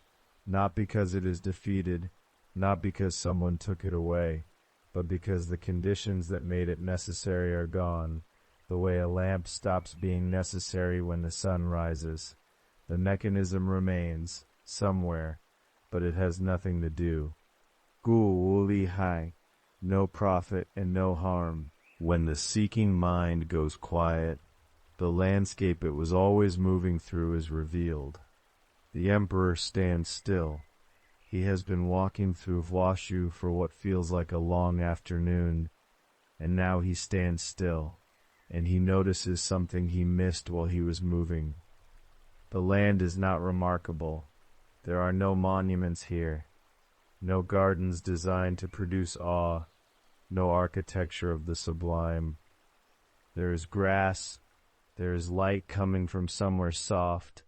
Not because it is defeated, not because someone took it away, but because the conditions that made it necessary are gone, the way a lamp stops being necessary when the sun rises. The mechanism remains, somewhere, but it has nothing to do. 故无利害, no profit and no harm. When the seeking mind goes quiet, The landscape it was always moving through is revealed. The emperor stands still. He has been walking through Huaxu for what feels like a long afternoon, and now he stands still, and he notices something he missed while he was moving. The land is not remarkable. There are no monuments here, no gardens designed to produce awe, no architecture of the sublime. There is grass, there is light coming from somewhere soft,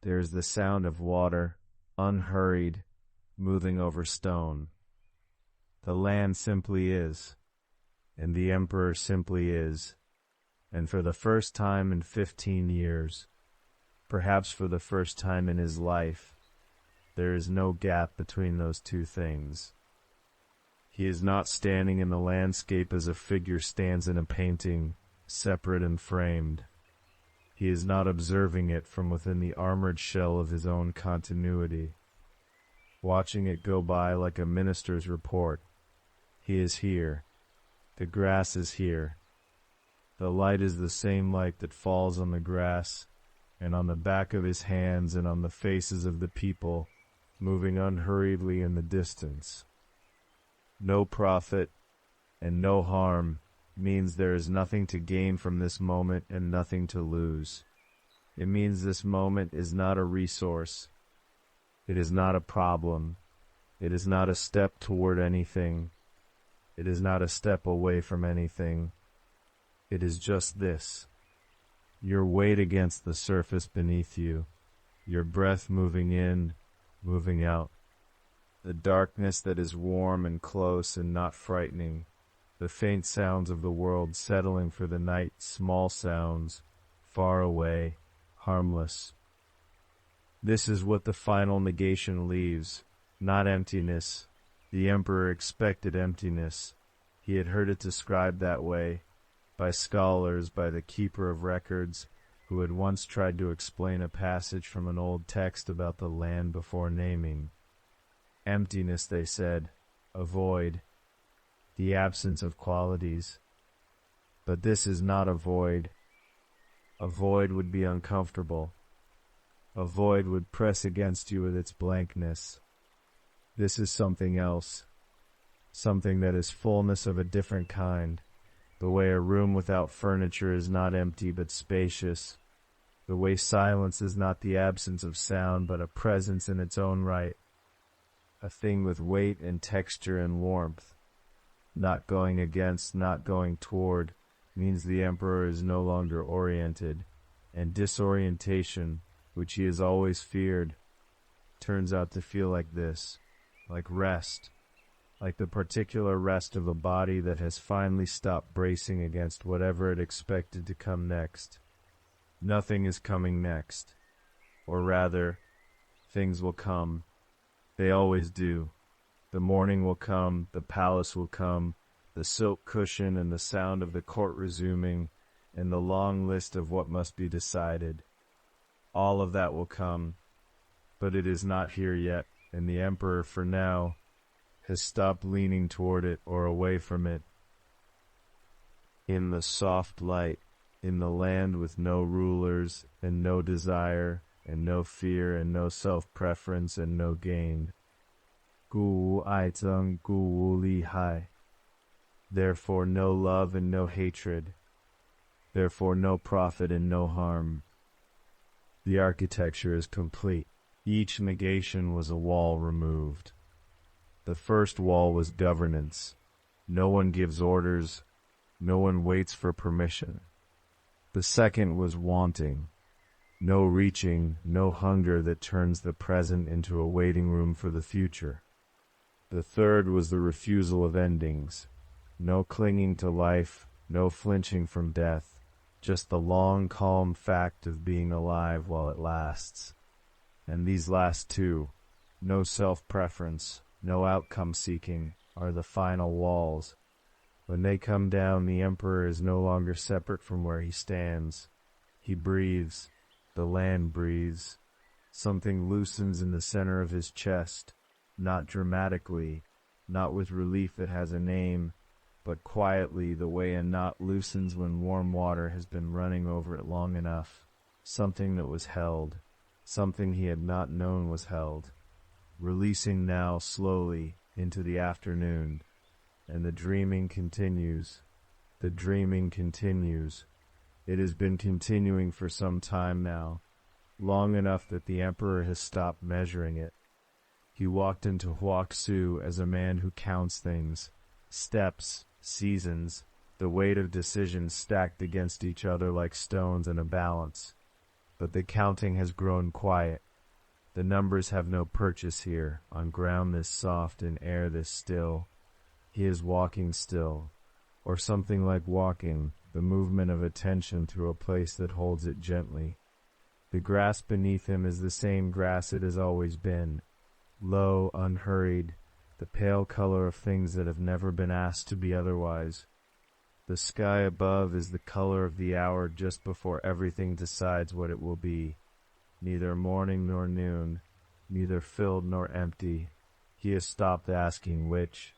there is the sound of water, unhurried, moving over stone. The land simply is, and the emperor simply is, and for the first time in 15 years, perhaps for the first time in his life, there is no gap between those two things. He is not standing in the landscape as a figure stands in a painting, separate and framed. He is not observing it from within the armored shell of his own continuity, watching it go by like a minister's report. He is here. The grass is here. The light is the same light that falls on the grass, and on the back of his hands and on the faces of the people, moving unhurriedly in the distance. No profit and no harm means there is nothing to gain from this moment and nothing to lose. It means this moment is not a resource. It is not a problem. It is not a step toward anything. It is not a step away from anything. It is just this: your weight against the surface beneath you, your breath moving in, moving out, the darkness that is warm and close and not frightening, the faint sounds of the world settling for the night, small sounds, far away, harmless. This is what the final negation leaves, not emptiness. The emperor expected emptiness. He had heard it described that way, by scholars, by the keeper of records, who had once tried to explain a passage from an old text about the land before naming. Emptiness, they said, a void, the absence of qualities. But this is not a void. A void would be uncomfortable. A void would press against you with its blankness. This is something else, something that is fullness of a different kind, the way a room without furniture is not empty but spacious, the way silence is not the absence of sound but a presence in its own right, a thing with weight and texture and warmth. Not going against, not going toward, means the emperor is no longer oriented, and disorientation, which he has always feared, turns out to feel like this, like rest, like the particular rest of a body that has finally stopped bracing against whatever it expected to come next. Nothing is coming next, or rather, things will come. They always do. The morning will come, the palace will come, the silk cushion and the sound of the court resuming, and the long list of what must be decided. All of that will come, but it is not here yet, and the emperor, for now, has stopped leaning toward it or away from it. In the soft light, in the land with no rulers and no desire and no fear and no self-preference and no gain. Gu wu ai zeng, gu wu li hai. Therefore no love and no hatred. Therefore no profit and no harm. The architecture is complete. Each negation was a wall removed. The first wall was governance. No one gives orders. No one waits for permission. The second was wanting. No reaching, no hunger that turns the present into a waiting room for the future. The third was the refusal of endings. No clinging to life, no flinching from death, just the long, calm fact of being alive while it lasts. And these last two, no self-preference, no outcome-seeking, are the final walls. When they come down, the emperor is no longer separate from where he stands. He breathes. The land breathes. Something loosens in the center of his chest, not dramatically, not with relief that has a name, but quietly, the way a knot loosens when warm water has been running over it long enough. Something that was held, something he had not known was held, releasing now slowly into the afternoon. And the dreaming continues. The dreaming continues. It has been continuing for some time now, long enough that the emperor has stopped measuring it. He walked into Huaxu as a man who counts things, steps, seasons, the weight of decisions stacked against each other like stones in a balance. But the counting has grown quiet. The numbers have no purchase here, on ground this soft and air this still. He is walking still, or something like walking, the movement of attention through a place that holds it gently. The grass beneath him is the same grass it has always been, low, unhurried, the pale color of things that have never been asked to be otherwise. The sky above is the color of the hour just before everything decides what it will be, neither morning nor noon, neither filled nor empty. He has stopped asking which.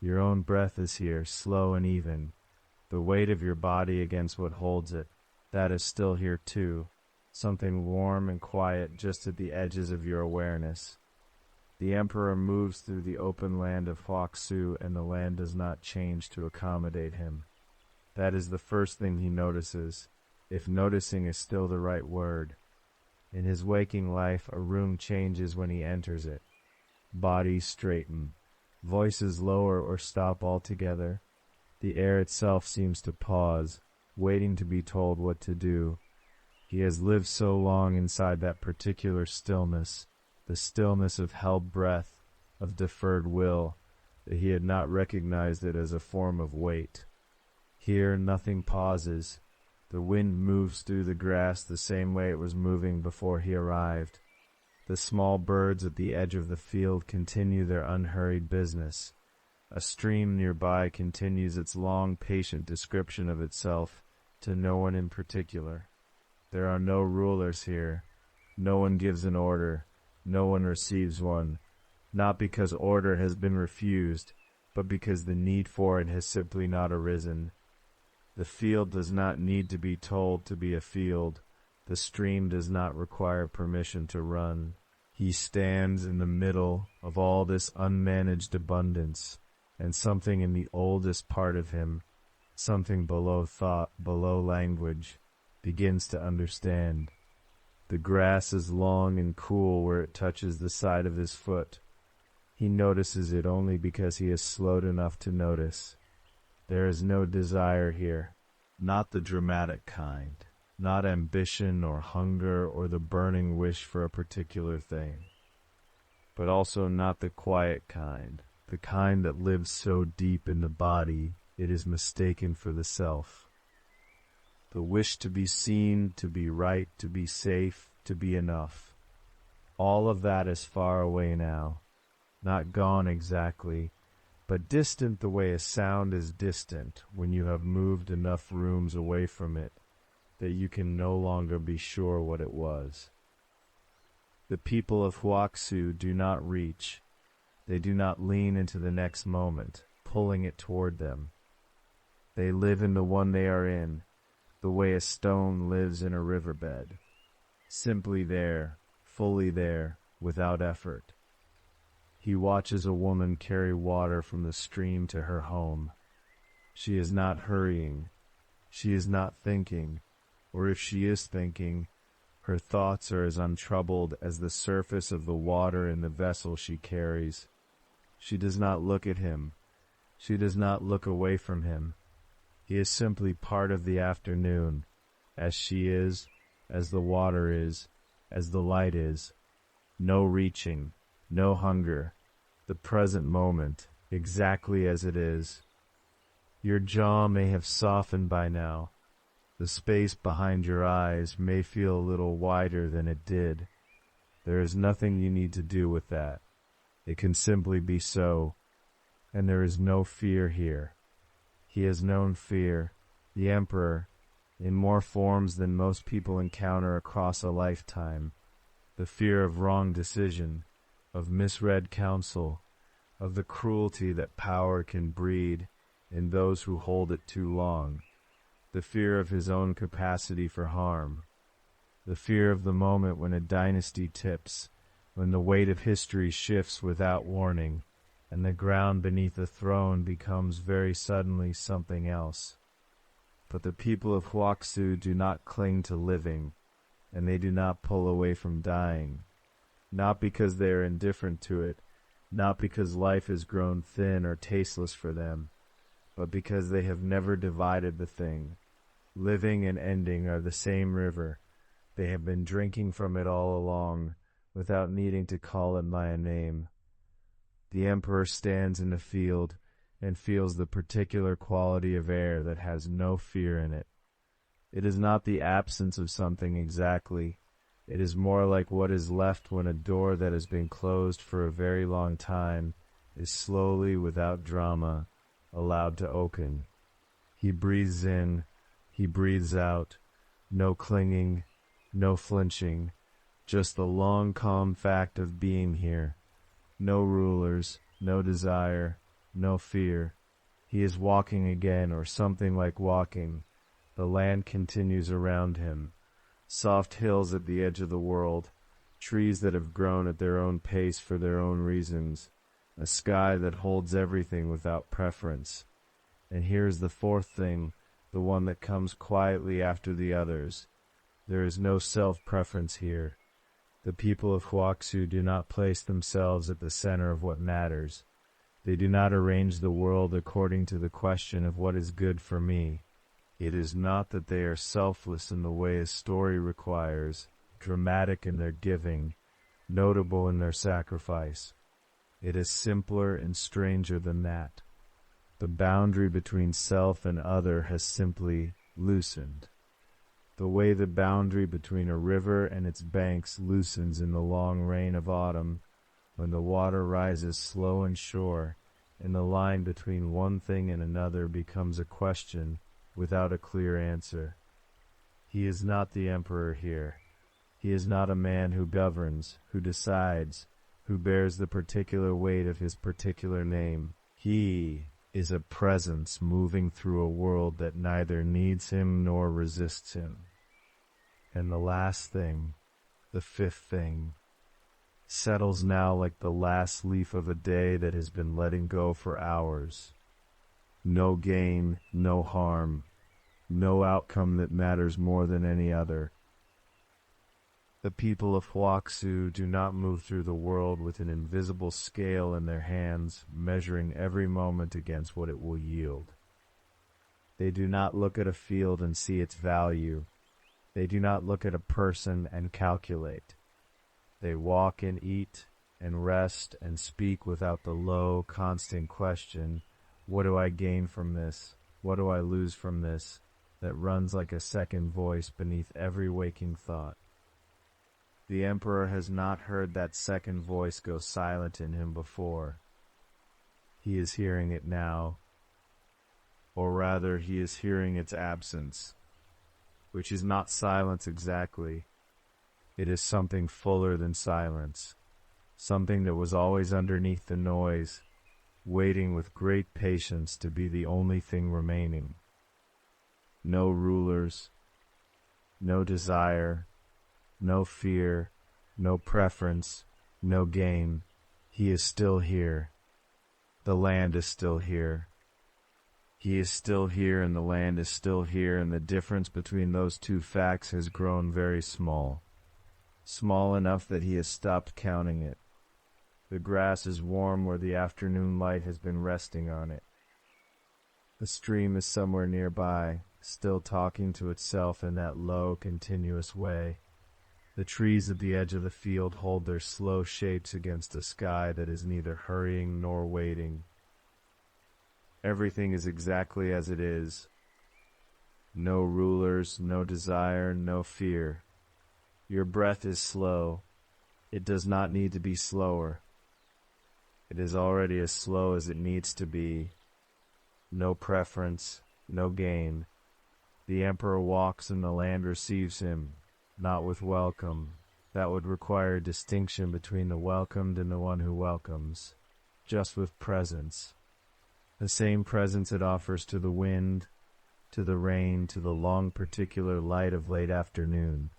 Your own breath is here, slow and even. The weight of your body against what holds it, that is still here too. Something warm and quiet just at the edges of your awareness. The emperor moves through the open land of Huaxu, and the land does not change to accommodate him. That is the first thing he notices, if noticing is still the right word. In his waking life, a room changes when he enters it. Bodies straighten. Voices lower or stop altogether. The air itself seems to pause, waiting to be told what to do. He has lived so long inside that particular stillness, the stillness of held breath, of deferred will, that he had not recognized it as a form of wait. Here nothing pauses. The wind moves through the grass the same way it was moving before he arrived. The small birds at the edge of the field continue their unhurried business. A stream nearby continues its long, patient description of itself to no one in particular. There are no rulers here. No one gives an order. No one receives one. Not because order has been refused, but because the need for it has simply not arisen. The field does not need to be told to be a field. The stream does not require permission to run. He stands in the middle of all this unmanaged abundance, and something in the oldest part of him, something below thought, below language, begins to understand. The grass is long and cool where it touches the side of his foot. He notices it only because he is slowed enough to notice. There is no desire here, not the dramatic kind. Not ambition or hunger or the burning wish for a particular thing, but also not the quiet kind, the kind that lives so deep in the body it is mistaken for the self. The wish to be seen, to be right, to be safe, to be enough. All of that is far away now, not gone exactly, but distant the way a sound is distant when you have moved enough rooms away from it that you can no longer be sure what it was. The people of Huaxu do not reach. They do not lean into the next moment, pulling it toward them. They live in the one they are in, the way a stone lives in a riverbed. Simply there, fully there, without effort. He watches a woman carry water from the stream to her home. She is not hurrying. She is not thinking. Or if she is thinking, her thoughts are as untroubled as the surface of the water in the vessel she carries. She does not look at him. She does not look away from him. He is simply part of the afternoon, as she is, as the water is, as the light is. No reaching, no hunger, the present moment, exactly as it is. Your jaw may have softened by now. The space behind your eyes may feel a little wider than it did. There is nothing you need to do with that. It can simply be so. And there is no fear here. He has known fear, the emperor, in more forms than most people encounter across a lifetime. The fear of wrong decision, of misread counsel, of the cruelty that power can breed, in those who hold it too long, the fear of his own capacity for harm, the fear of the moment when a dynasty tips, when the weight of history shifts without warning, and the ground beneath the throne becomes very suddenly something else. But the people of Huaxu do not cling to living, and they do not pull away from dying, not because they are indifferent to it, not because life has grown thin or tasteless for them, but because they have never divided the thing. Living and ending are the same river. They have been drinking from it all along, without needing to call it by a name. The emperor stands in the field and feels the particular quality of air that has no fear in it. It is not the absence of something exactly. It is more like what is left when a door that has been closed for a very long time is slowly, without drama, allowed to open. He breathes in, he breathes out, no clinging, no flinching, just the long calm fact of being here. No rulers, no desire, no fear. He is walking again, or something like walking. The land continues around him. Soft hills at the edge of the world, trees that have grown at their own pace for their own reasons, a sky that holds everything without preference. And here is the fourth thing, the one that comes quietly after the others. There is no self-preference here. The people of Huaxu do not place themselves at the center of what matters. They do not arrange the world according to the question of what is good for me. It is not that they are selfless in the way a story requires, dramatic in their giving, notable in their sacrifice. It is simpler and stranger than that. The boundary between self and other has simply loosened. The way the boundary between a river and its banks loosens in the long rain of autumn, when the water rises slow and sure, and the line between one thing and another becomes a question without a clear answer. He is not the emperor here. He is not a man who governs, who decides, who bears the particular weight of his particular name. He is a presence moving through a world that neither needs him nor resists him. And the last thing, the fifth thing, settles now like the last leaf of a day that has been letting go for hours. No gain, no harm, no outcome that matters more than any other. The people of Huaxu do not move through the world with an invisible scale in their hands, measuring every moment against what it will yield. They do not look at a field and see its value. They do not look at a person and calculate. They walk and eat and rest and speak without the low, constant question, what do I gain from this? What do I lose from this? That runs like a second voice beneath every waking thought. The emperor has not heard that second voice go silent in him before. He is hearing it now, or rather he is hearing its absence, which is not silence exactly. It is something fuller than silence, something that was always underneath the noise, waiting with great patience to be the only thing remaining. No rulers, no desire, no fear, no preference, no gain. He is still here. The land is still here. He is still here and the land is still here, and the difference between those two facts has grown very small. Small enough that he has stopped counting it. The grass is warm where the afternoon light has been resting on it. The stream is somewhere nearby, still talking to itself in that low, continuous way. The trees at the edge of the field hold their slow shapes against a sky that is neither hurrying nor waiting. Everything is exactly as it is. No rulers, no desire, no fear. Your breath is slow. It does not need to be slower. It is already as slow as it needs to be. No preference, no gain. The emperor walks and the land receives him, not with welcome. That would require a distinction between the welcomed and the one who welcomes, just with presence. the same presence it offers to the wind, to the rain, to the long particular light of late afternoon.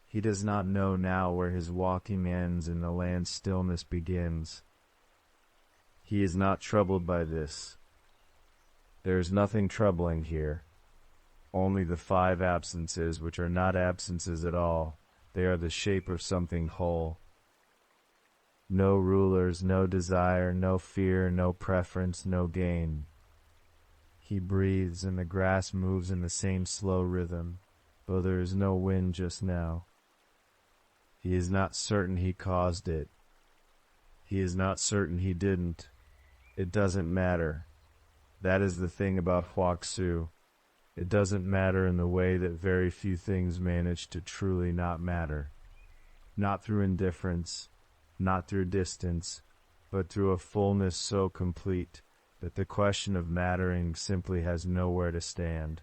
He does not know now where his walking ends and the land's stillness begins. He is not troubled by this. There is nothing troubling here. Only the 5 absences, which are not absences at all. They are the shape of something whole. No rulers, no desire, no fear, no preference, no gain. He breathes, and the grass moves in the same slow rhythm, though there is no wind just now. He is not certain he caused it. He is not certain he didn't. It doesn't matter. That is the thing about Huaxu. It doesn't matter in the way that very few things manage to truly not matter. Not through indifference, not through distance, but through a fullness so complete that the question of mattering simply has nowhere to stand.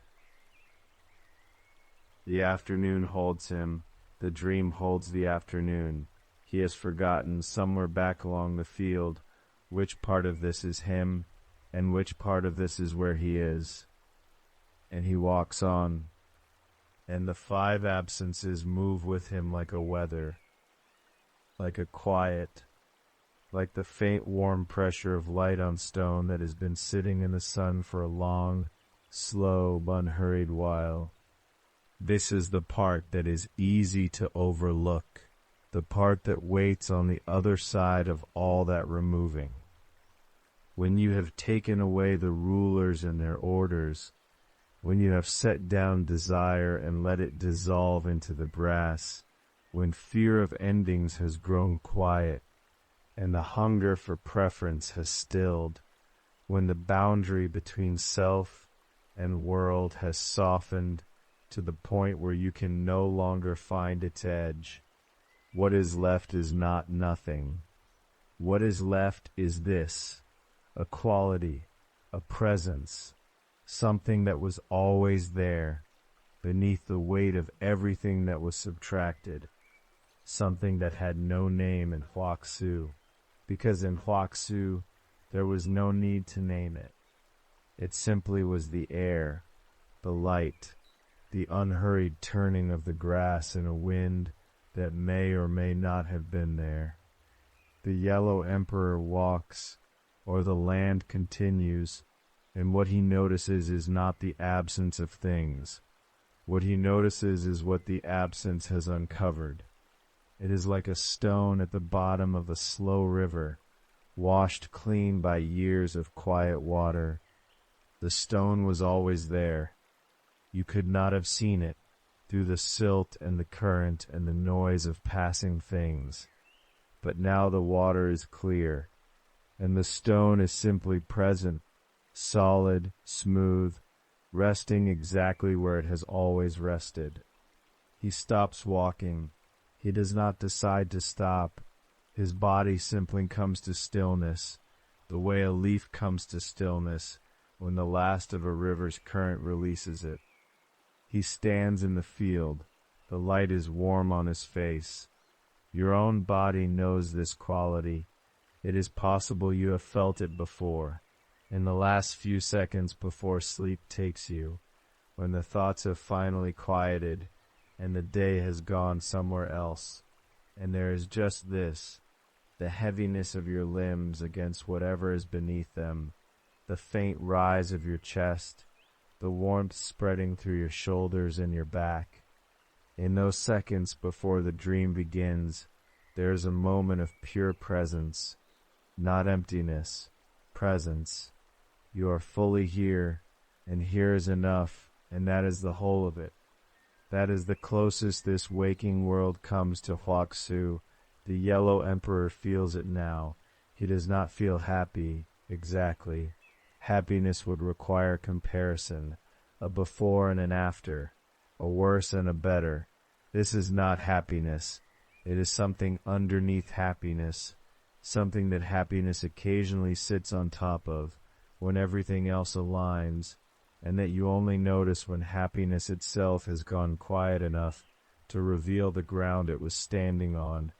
The afternoon holds him. The dream holds the afternoon. He has forgotten, somewhere back along the field, which part of this is him, and which part of this is where he is. And he walks on, and the 5 absences move with him like a weather, like a quiet, like the faint warm pressure of light on stone that has been sitting in the sun for a long, slow, unhurried while. This is the part that is easy to overlook, the part that waits on the other side of all that removing. When you have taken away the rulers and their orders, when you have set down desire and let it dissolve into the brass, when fear of endings has grown quiet, and the hunger for preference has stilled, when the boundary between self and world has softened to the point where you can no longer find its edge, what is left is not nothing. What is left is this, a quality, a presence, something that was always there, beneath the weight of everything that was subtracted, something that had no name in Huaxu, because in Huaxu there was no need to name it. It simply was the air, the light, the unhurried turning of the grass in a wind that may or may not have been there. The yellow emperor walks, or the land continues, and what he notices is not the absence of things. What he notices is what the absence has uncovered. It is like a stone at the bottom of a slow river, washed clean by years of quiet water. The stone was always there. You could not have seen it through the silt and the current and the noise of passing things. But now the water is clear, and the stone is simply present, solid, smooth, resting exactly where it has always rested. He stops walking. He does not decide to stop. His body simply comes to stillness, the way a leaf comes to stillness when the last of a river's current releases it. He stands in the field. The light is warm on his face. Your own body knows this quality. It is possible you have felt it before, in the last few seconds before sleep takes you, when the thoughts have finally quieted and the day has gone somewhere else, and there is just this, the heaviness of your limbs against whatever is beneath them, the faint rise of your chest, the warmth spreading through your shoulders and your back. In those seconds before the dream begins, there is a moment of pure presence, not emptiness, presence. You are fully here, and here is enough, and that is the whole of it. That is the closest this waking world comes to Huaxu. The yellow emperor feels it now. He does not feel happy, exactly. Happiness would require comparison, a before and an after, a worse and a better. This is not happiness. It is something underneath happiness, something that happiness occasionally sits on top of, when everything else aligns, and that you only notice when happiness itself has gone quiet enough to reveal the ground it was standing on.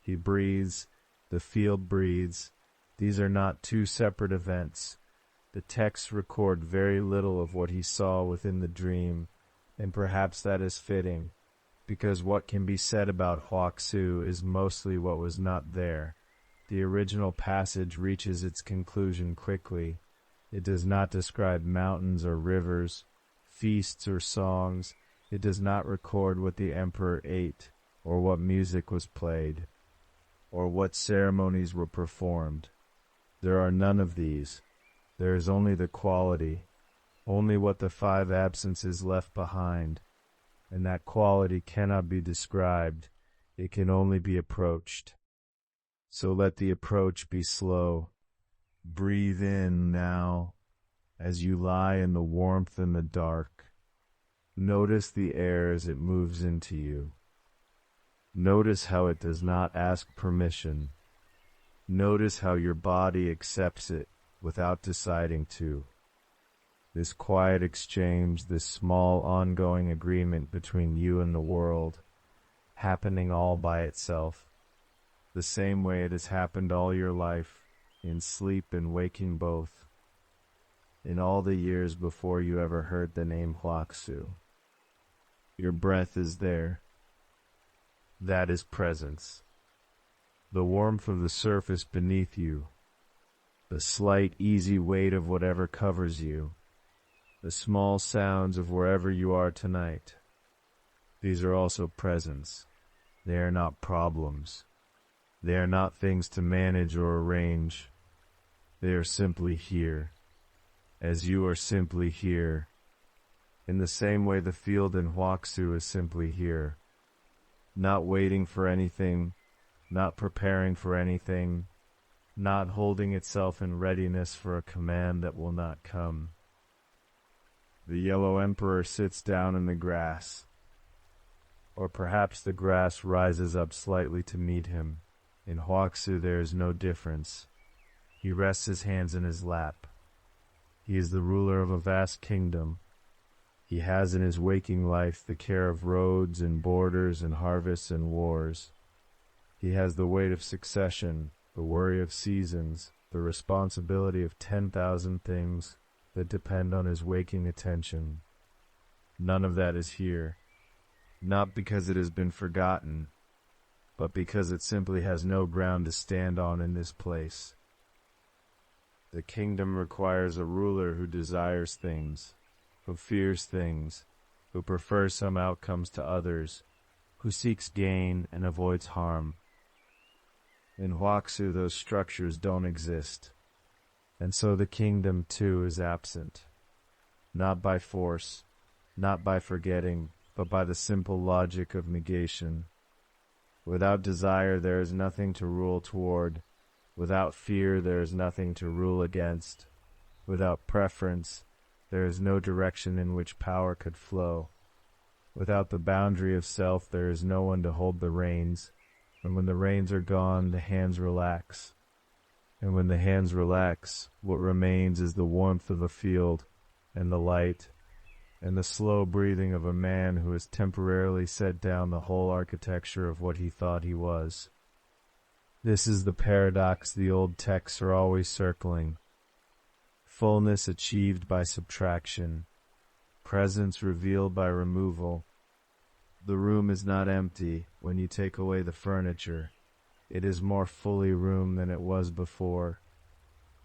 He breathes, the field breathes, These are not two separate events. The texts record very little of what he saw within the dream, and perhaps that is fitting, because what can be said about Huaxu is mostly what was not there. The original passage reaches its conclusion quickly. It does not describe mountains or rivers, feasts or songs. It does not record what the emperor ate, or what music was played, or what ceremonies were performed. There are none of these. There is only the quality, only what the five absences left behind, and that quality cannot be described, it can only be approached. So let the approach be slow. Breathe in now, as you lie in the warmth and the dark. Notice the air as it moves into you. Notice how it does not ask permission. Notice how your body accepts it without deciding to. This quiet exchange, this small ongoing agreement between you and the world, happening all by itself, the same way it has happened all your life, in sleep and waking both, in all the years before you ever heard the name Huaxu. Your breath is there. That is presence. The warmth of the surface beneath you, the slight, easy weight of whatever covers you, the small sounds of wherever you are tonight. These are also presence. They are not problems. They are not things to manage or arrange. They are simply here, as you are simply here, in the same way the field in Huaxu is simply here, not waiting for anything, not preparing for anything, not holding itself in readiness for a command that will not come. The yellow emperor sits down in the grass, or perhaps the grass rises up slightly to meet him. In Huaxu there is no difference. He rests his hands in his lap. He is the ruler of a vast kingdom. He has in his waking life the care of roads and borders and harvests and wars. He has the weight of succession, the worry of seasons, the responsibility of 10,000 things that depend on his waking attention. None of that is here, not because it has been forgotten, but because it simply has no ground to stand on in this place. The kingdom requires a ruler who desires things, who fears things, who prefers some outcomes to others, who seeks gain and avoids harm. In Huaxu, those structures don't exist, and so the kingdom too is absent, not by force, not by forgetting, but by the simple logic of negation. Without desire there is nothing to rule toward, without fear there is nothing to rule against, without preference there is no direction in which power could flow. Without the boundary of self there is no one to hold the reins. And when the reins are gone, the hands relax. And when the hands relax, what remains is the warmth of a field, and the light, and the slow breathing of a man who has temporarily set down the whole architecture of what he thought he was. This is the paradox the old texts are always circling. Fullness achieved by subtraction, presence revealed by removal. The room is not empty when you take away the furniture. It is more fully room than it was before.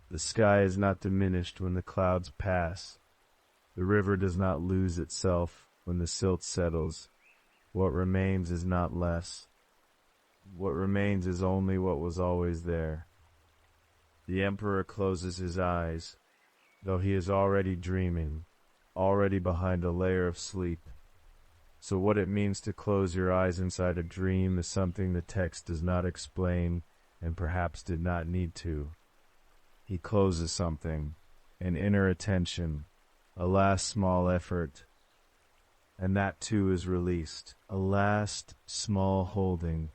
The sky is not diminished when the clouds pass. The river does not lose itself when the silt settles. What remains is not less. What remains is only what was always there. The emperor closes his eyes, though he is already dreaming, already behind a layer of sleep. So what it means to close your eyes inside a dream is something the text does not explain and perhaps did not need to. He closes something, an inner attention, a last small effort, and that too is released, a last small holding,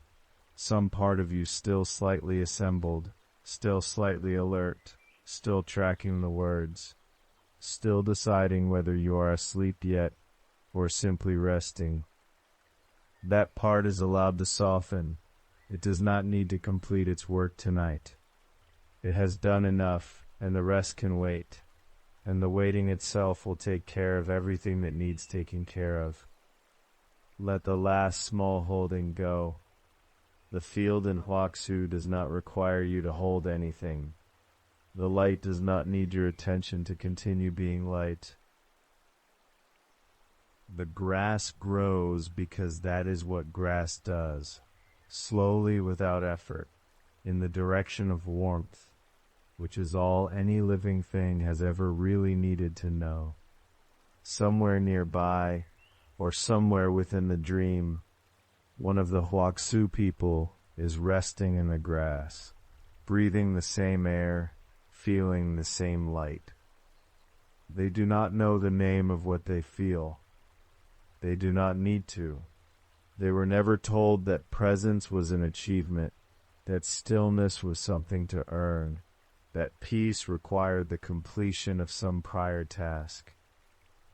some part of you still slightly assembled, still slightly alert, still tracking the words, still deciding whether you are asleep yet or simply resting. That part is allowed to soften. It does not need to complete its work tonight. It has done enough, and the rest can wait. And the waiting itself will take care of everything that needs taking care of. Let the last small holding go. The field in Huaxu does not require you to hold anything. The light does not need your attention to continue being light. The grass grows because that is what grass does, slowly without effort, in the direction of warmth, which is all any living thing has ever really needed to know. Somewhere nearby, or somewhere within the dream, one of the Huaxu people is resting in the grass, breathing the same air, feeling the same light. They do not know the name of what they feel. They do not need to. They were never told that presence was an achievement, that stillness was something to earn, that peace required the completion of some prior task.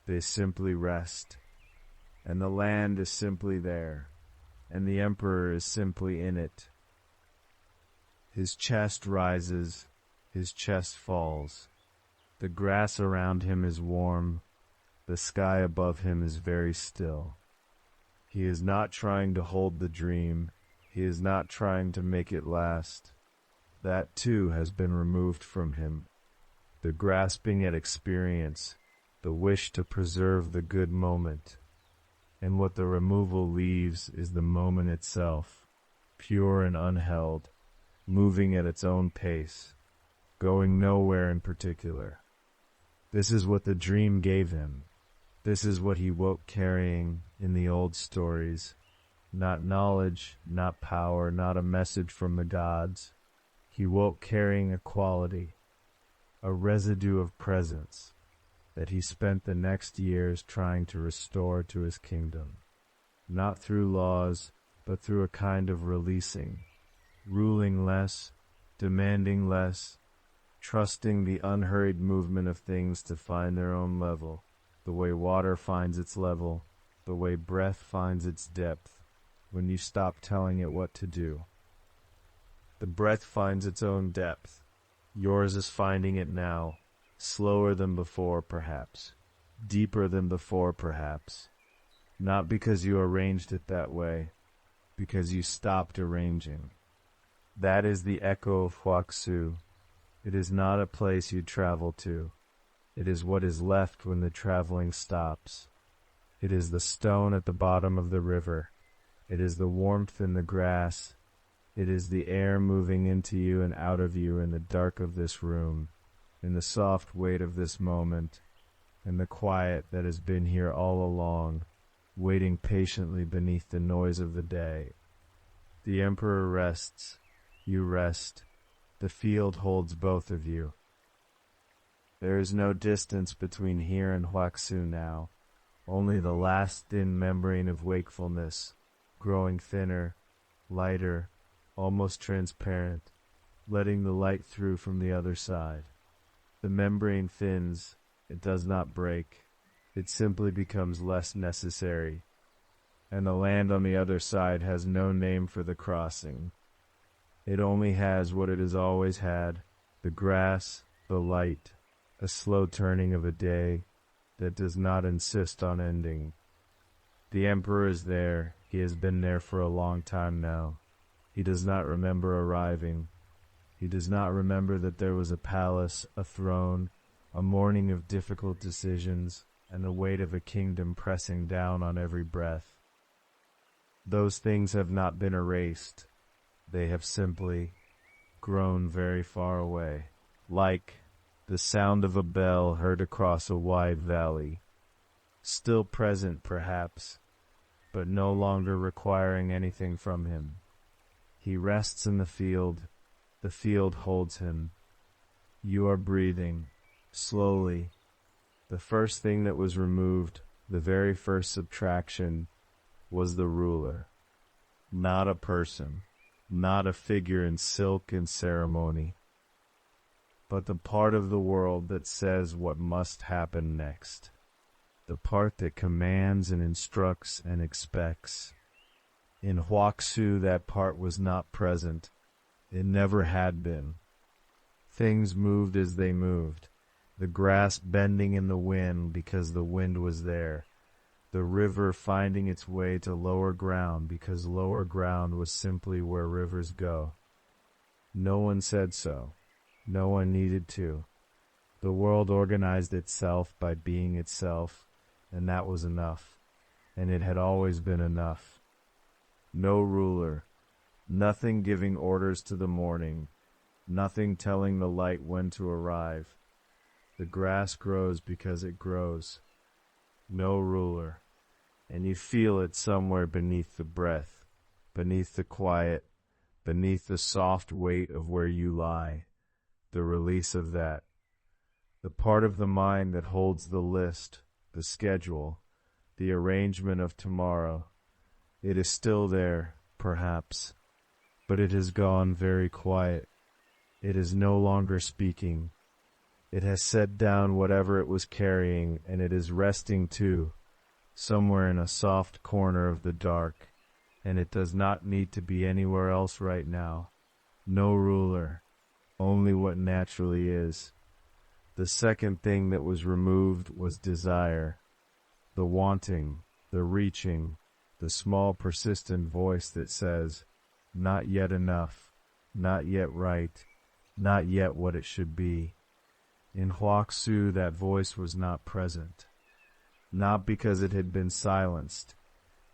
They simply rest, and the land is simply there, and the emperor is simply in it. His chest rises, his chest falls. The grass around him is warm, the sky above him is very still. He is not trying to hold the dream, he is not trying to make it last. That too has been removed from him. The grasping at experience, the wish to preserve the good moment. And what the removal leaves is the moment itself, pure and unheld, moving at its own pace, going nowhere in particular. This is what the dream gave him. This is what he woke carrying in the old stories. Not knowledge, not power, not a message from the gods. He woke carrying a quality, a residue of presence, that he spent the next years trying to restore to his kingdom. Not through laws, but through a kind of releasing, ruling less, demanding less, trusting the unhurried movement of things to find their own level, the way water finds its level, the way breath finds its depth, when you stop telling it what to do. The breath finds its own depth. Yours is finding it now, slower than before perhaps, deeper than before perhaps, not because you arranged it that way, because you stopped arranging. That is the echo of Huaxu. It is not a place you travel to. It is what is left when the traveling stops. It is the stone at the bottom of the river. It is the warmth in the grass. It is the air moving into you and out of you in the dark of this room, in the soft weight of this moment, and the quiet that has been here all along, waiting patiently beneath the noise of the day. The emperor rests. You rest. The field holds both of you. There is no distance between here and Huaxu now, only the last thin membrane of wakefulness, growing thinner, lighter, almost transparent, letting the light through from the other side. The membrane thins, it does not break, it simply becomes less necessary, and the land on the other side has no name for the crossing. It only has what it has always had, the grass, the light, a slow turning of a day that does not insist on ending. The emperor is there. He has been there for a long time now. He does not remember arriving. He does not remember that there was a palace, a throne, a morning of difficult decisions, and the weight of a kingdom pressing down on every breath. Those things have not been erased. They have simply grown very far away, like the sound of a bell heard across a wide valley, still present perhaps, but no longer requiring anything from him. He rests in the field holds him. You are breathing, slowly. The first thing that was removed, the very first subtraction, was the ruler. Not a person, not a figure in silk and ceremony, but the part of the world that says what must happen next, the part that commands and instructs and expects. In Huaxu, that part was not present. It never had been. Things moved as they moved. The grass bending in the wind because the wind was there. The river finding its way to lower ground because lower ground was simply where rivers go. No one said so. No one needed to. The world organized itself by being itself, and that was enough. And it had always been enough. No ruler, nothing giving orders to the morning, nothing telling the light when to arrive. The grass grows because it grows. No ruler. And you feel it somewhere beneath the breath, beneath the quiet, beneath the soft weight of where you lie, the release of that. The part of the mind that holds the list, the schedule, the arrangement of tomorrow. It is still there, perhaps, but it has gone very quiet. It is no longer speaking. It has set down whatever it was carrying, and it is resting too, somewhere in a soft corner of the dark, and it does not need to be anywhere else right now. No ruler, only what naturally is. The second thing that was removed was desire, the wanting, the reaching, the small persistent voice that says, not yet enough, not yet right, not yet what it should be. In Huaxu that voice was not present, not because it had been silenced.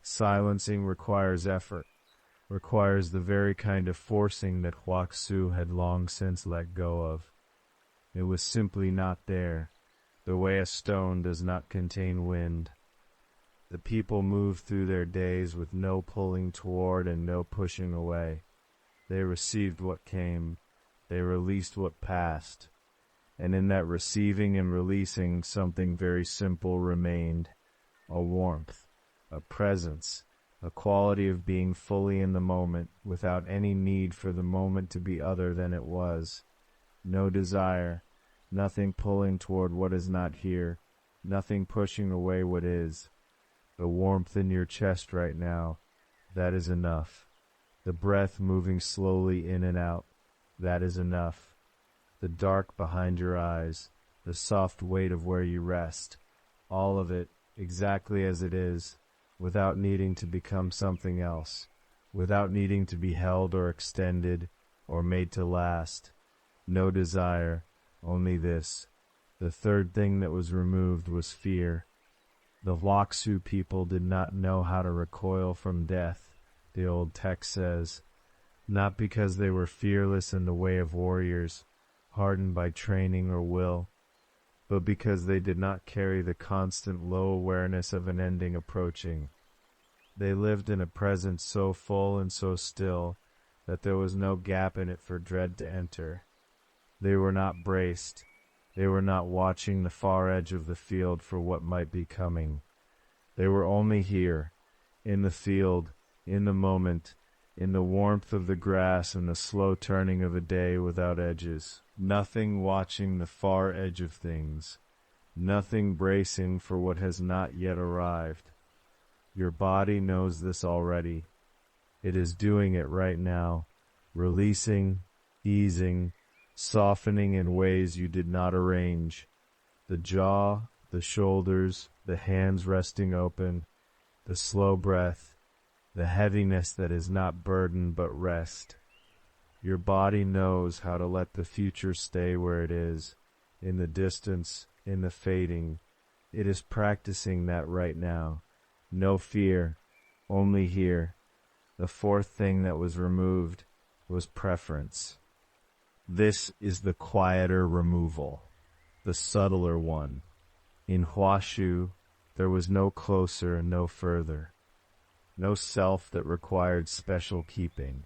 Silencing requires effort, requires the very kind of forcing that Huaxu had long since let go of. It was simply not there, the way a stone does not contain wind. The people moved through their days with no pulling toward and no pushing away. They received what came, they released what passed, and in that receiving and releasing something very simple remained, a warmth, a presence, a quality of being fully in the moment without any need for the moment to be other than it was. No desire, nothing pulling toward what is not here, nothing pushing away what is. The warmth in your chest right now, that is enough. The breath moving slowly in and out, that is enough. The dark behind your eyes, the soft weight of where you rest, all of it exactly as it is, without needing to become something else, without needing to be held or extended or made to last. No desire, only this. The third thing that was removed was fear. The Huaxu people did not know how to recoil from death, the old text says, not because they were fearless in the way of warriors, hardened by training or will, but because they did not carry the constant low awareness of an ending approaching. They lived in a present so full and so still that there was no gap in it for dread to enter. They were not braced. They were not watching the far edge of the field for what might be coming. They were only here, in the field, in the moment, in the warmth of the grass and the slow turning of a day without edges. Nothing watching the far edge of things. Nothing bracing for what has not yet arrived. Your body knows this already. It is doing it right now, releasing, easing, softening in ways you did not arrange. The jaw, the shoulders, the hands resting open, the slow breath, the heaviness that is not burden but rest. Your body knows how to let the future stay where it is, in the distance, in the fading. It is practicing that right now. No fear, only here. The fourth thing that was removed was preference. This is the quieter removal, the subtler one. In Huaxu, there was no closer and no further. No self that required special keeping.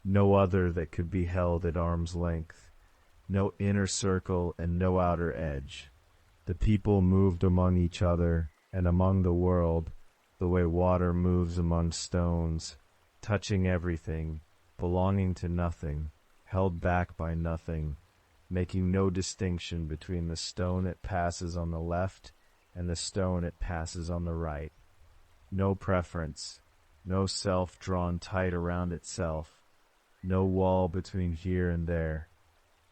No other that could be held at arm's length. No inner circle and no outer edge. The people moved among each other and among the world the way water moves among stones, touching everything, belonging to nothing, held back by nothing, making no distinction between the stone it passes on the left and the stone it passes on the right. No preference, no self drawn tight around itself, no wall between here and there.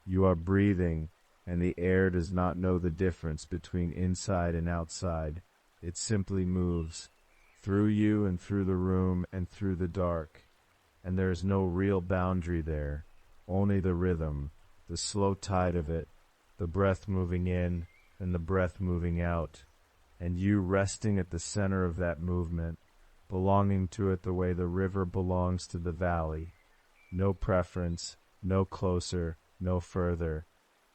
You are breathing, and the air does not know the difference between inside and outside. It simply moves, through you and through the room and through the dark. And there is no real boundary there, only the rhythm, the slow tide of it, the breath moving in and the breath moving out, and you resting at the center of that movement, belonging to it the way the river belongs to the valley. No preference, no closer, no further,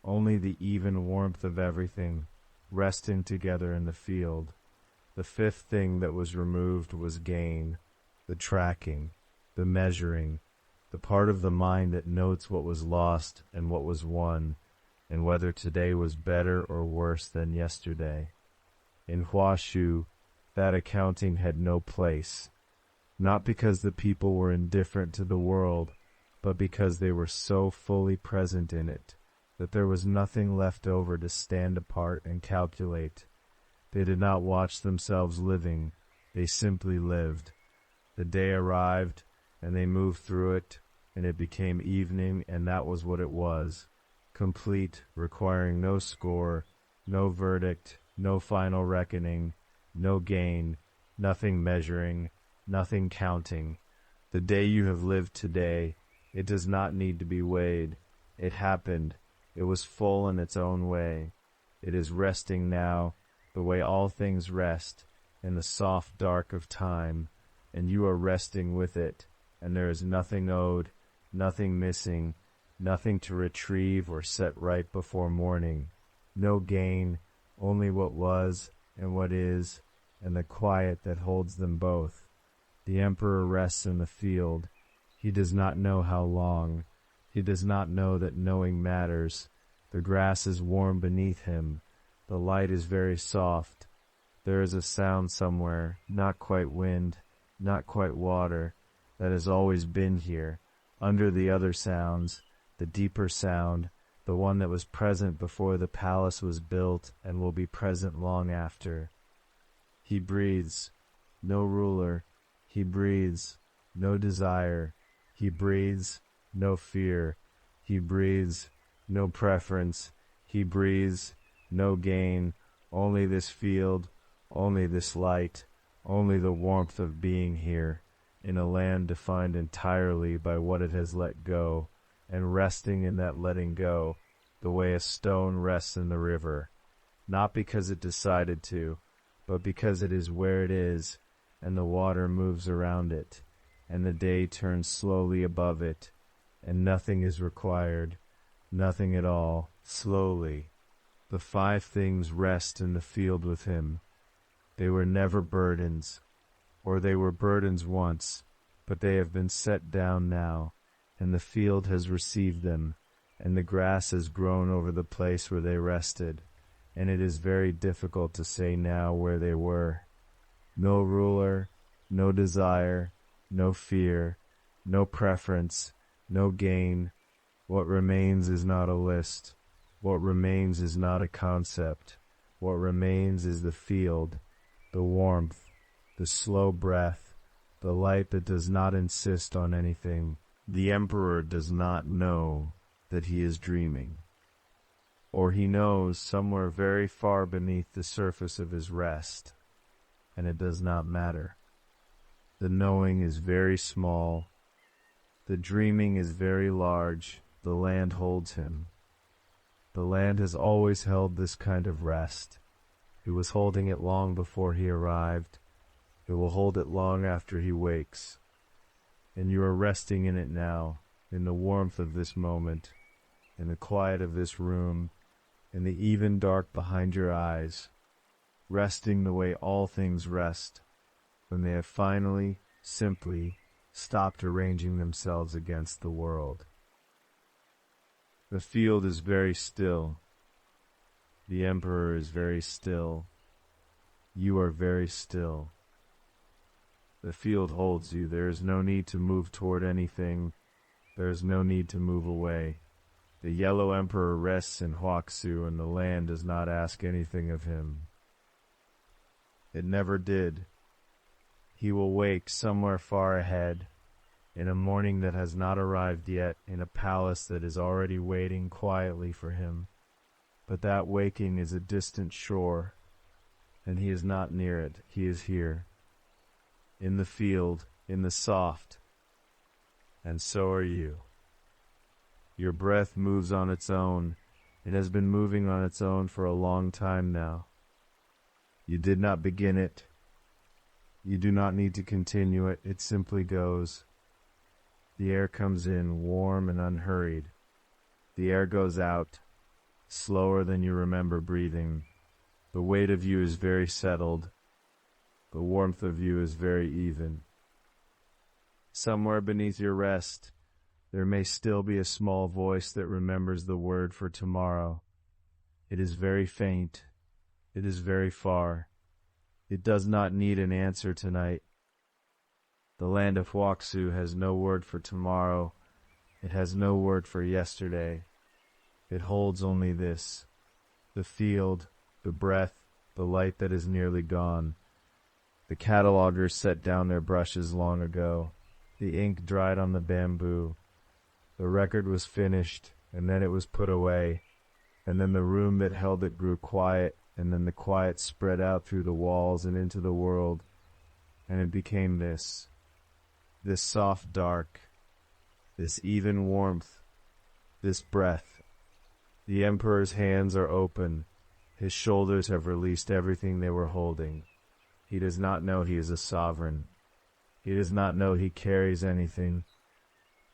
only the even warmth of everything, resting together in the field. The fifth thing that was removed was gain, the tracking, the measuring, the part of the mind that notes what was lost and what was won, and whether today was better or worse than yesterday. In Huaxu, that accounting had no place, not because the people were indifferent to the world, but because they were so fully present in it that there was nothing left over to stand apart and calculate. They did not watch themselves living, they simply lived. The day arrived, and they moved through it, and it became evening, and that was what it was. Complete, requiring no score, no verdict, no final reckoning, no gain, nothing measuring, nothing counting. The day you have lived today, it does not need to be weighed. It happened. It was full in its own way. It is resting now, the way all things rest, in the soft dark of time, and you are resting with it, and there is nothing owed, nothing missing, nothing to retrieve or set right before morning. No gain, only what was and what is, and the quiet that holds them both. The emperor rests in the field. He does not know how long. He does not know that knowing matters. The grass is warm beneath him. The light is very soft. There is a sound somewhere, not quite wind, not quite water, that has always been here, under the other sounds, the deeper sound, the one that was present before the palace was built and will be present long after. He breathes, no ruler. He breathes, no desire. He breathes, no fear. He breathes, no preference. He breathes, no gain, only this field, only this light, only the warmth of being here, in a land defined entirely by what it has let go, and resting in that letting go, the way a stone rests in the river, not because it decided to, but because it is where it is, and the water moves around it, and the day turns slowly above it, and nothing is required, nothing at all, slowly. The five things rest in the field with him. They were never burdens, or they were burdens once, but they have been set down now, and the field has received them, and the grass has grown over the place where they rested, and it is very difficult to say now where they were. No ruler, no desire, no fear, no preference, no gain. What remains is not a list. What remains is not a concept. What remains is the field, the warmth, the slow breath, the light that does not insist on anything. The emperor does not know that he is dreaming. Or he knows somewhere very far beneath the surface of his rest, and it does not matter. The knowing is very small. The dreaming is very large. The land holds him. The land has always held this kind of rest. It was holding it long before he arrived. It will hold it long after he wakes. And you are resting in it now, in the warmth of this moment, in the quiet of this room, in the even dark behind your eyes, resting the way all things rest, when they have finally, simply, stopped arranging themselves against the world. The field is very still. The emperor is very still. You are very still. The field holds you. There is no need to move toward anything. There is no need to move away. The yellow emperor rests in Huaxu, and the land does not ask anything of him. It never did. He will wake somewhere far ahead, in a morning that has not arrived yet, in a palace that is already waiting quietly for him. But that waking is a distant shore, and he is not near it, he is here, in the field, in the soft, and so are you. Your breath moves on its own. It has been moving on its own for a long time now. You did not begin it. You do not need to continue it. It simply goes. The air comes in warm and unhurried. The air goes out, slower than you remember breathing. The weight of you is very settled. The warmth of you is very even. Somewhere beneath your rest, there may still be a small voice that remembers the word for tomorrow. It is very faint. It is very far. It does not need an answer tonight. The land of Huaxu has no word for tomorrow. It has no word for yesterday. It holds only this: the field, the breath, the light that is nearly gone. The catalogers set down their brushes long ago. The ink dried on the bamboo. The record was finished, and then it was put away, and then the room that held it grew quiet, and then the quiet spread out through the walls and into the world, and it became this soft dark, this even warmth, this breath. The emperor's hands are open. His shoulders have released everything they were holding. He does not know he is a sovereign. He does not know he carries anything.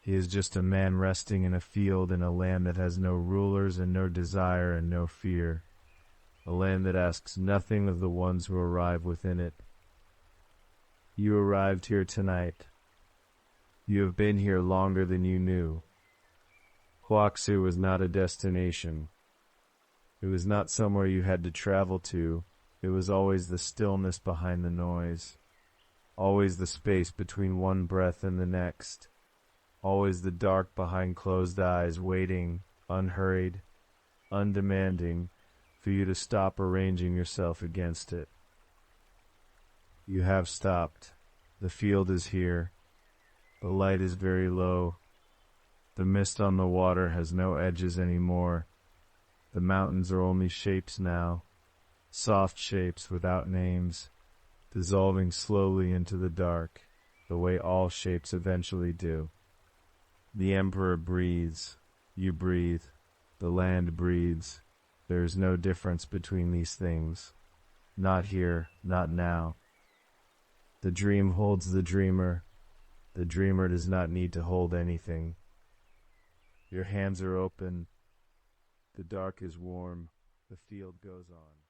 He is just a man resting in a field in a land that has no rulers and no desire and no fear. A land that asks nothing of the ones who arrive within it. You arrived here tonight. You have been here longer than you knew. Huaxu was not a destination. It was not somewhere you had to travel to. It was always the stillness behind the noise. Always the space between one breath and the next. Always the dark behind closed eyes, waiting, unhurried, undemanding, for you to stop arranging yourself against it. You have stopped. The field is here. The light is very low. The mist on the water has no edges anymore. The mountains are only shapes now, soft shapes without names, dissolving slowly into the dark, the way all shapes eventually do. The emperor breathes. You breathe. The land breathes. There is no difference between these things. Not here, not now. The dream holds the dreamer. The dreamer does not need to hold anything. Your hands are open. The dark is warm. The field goes on.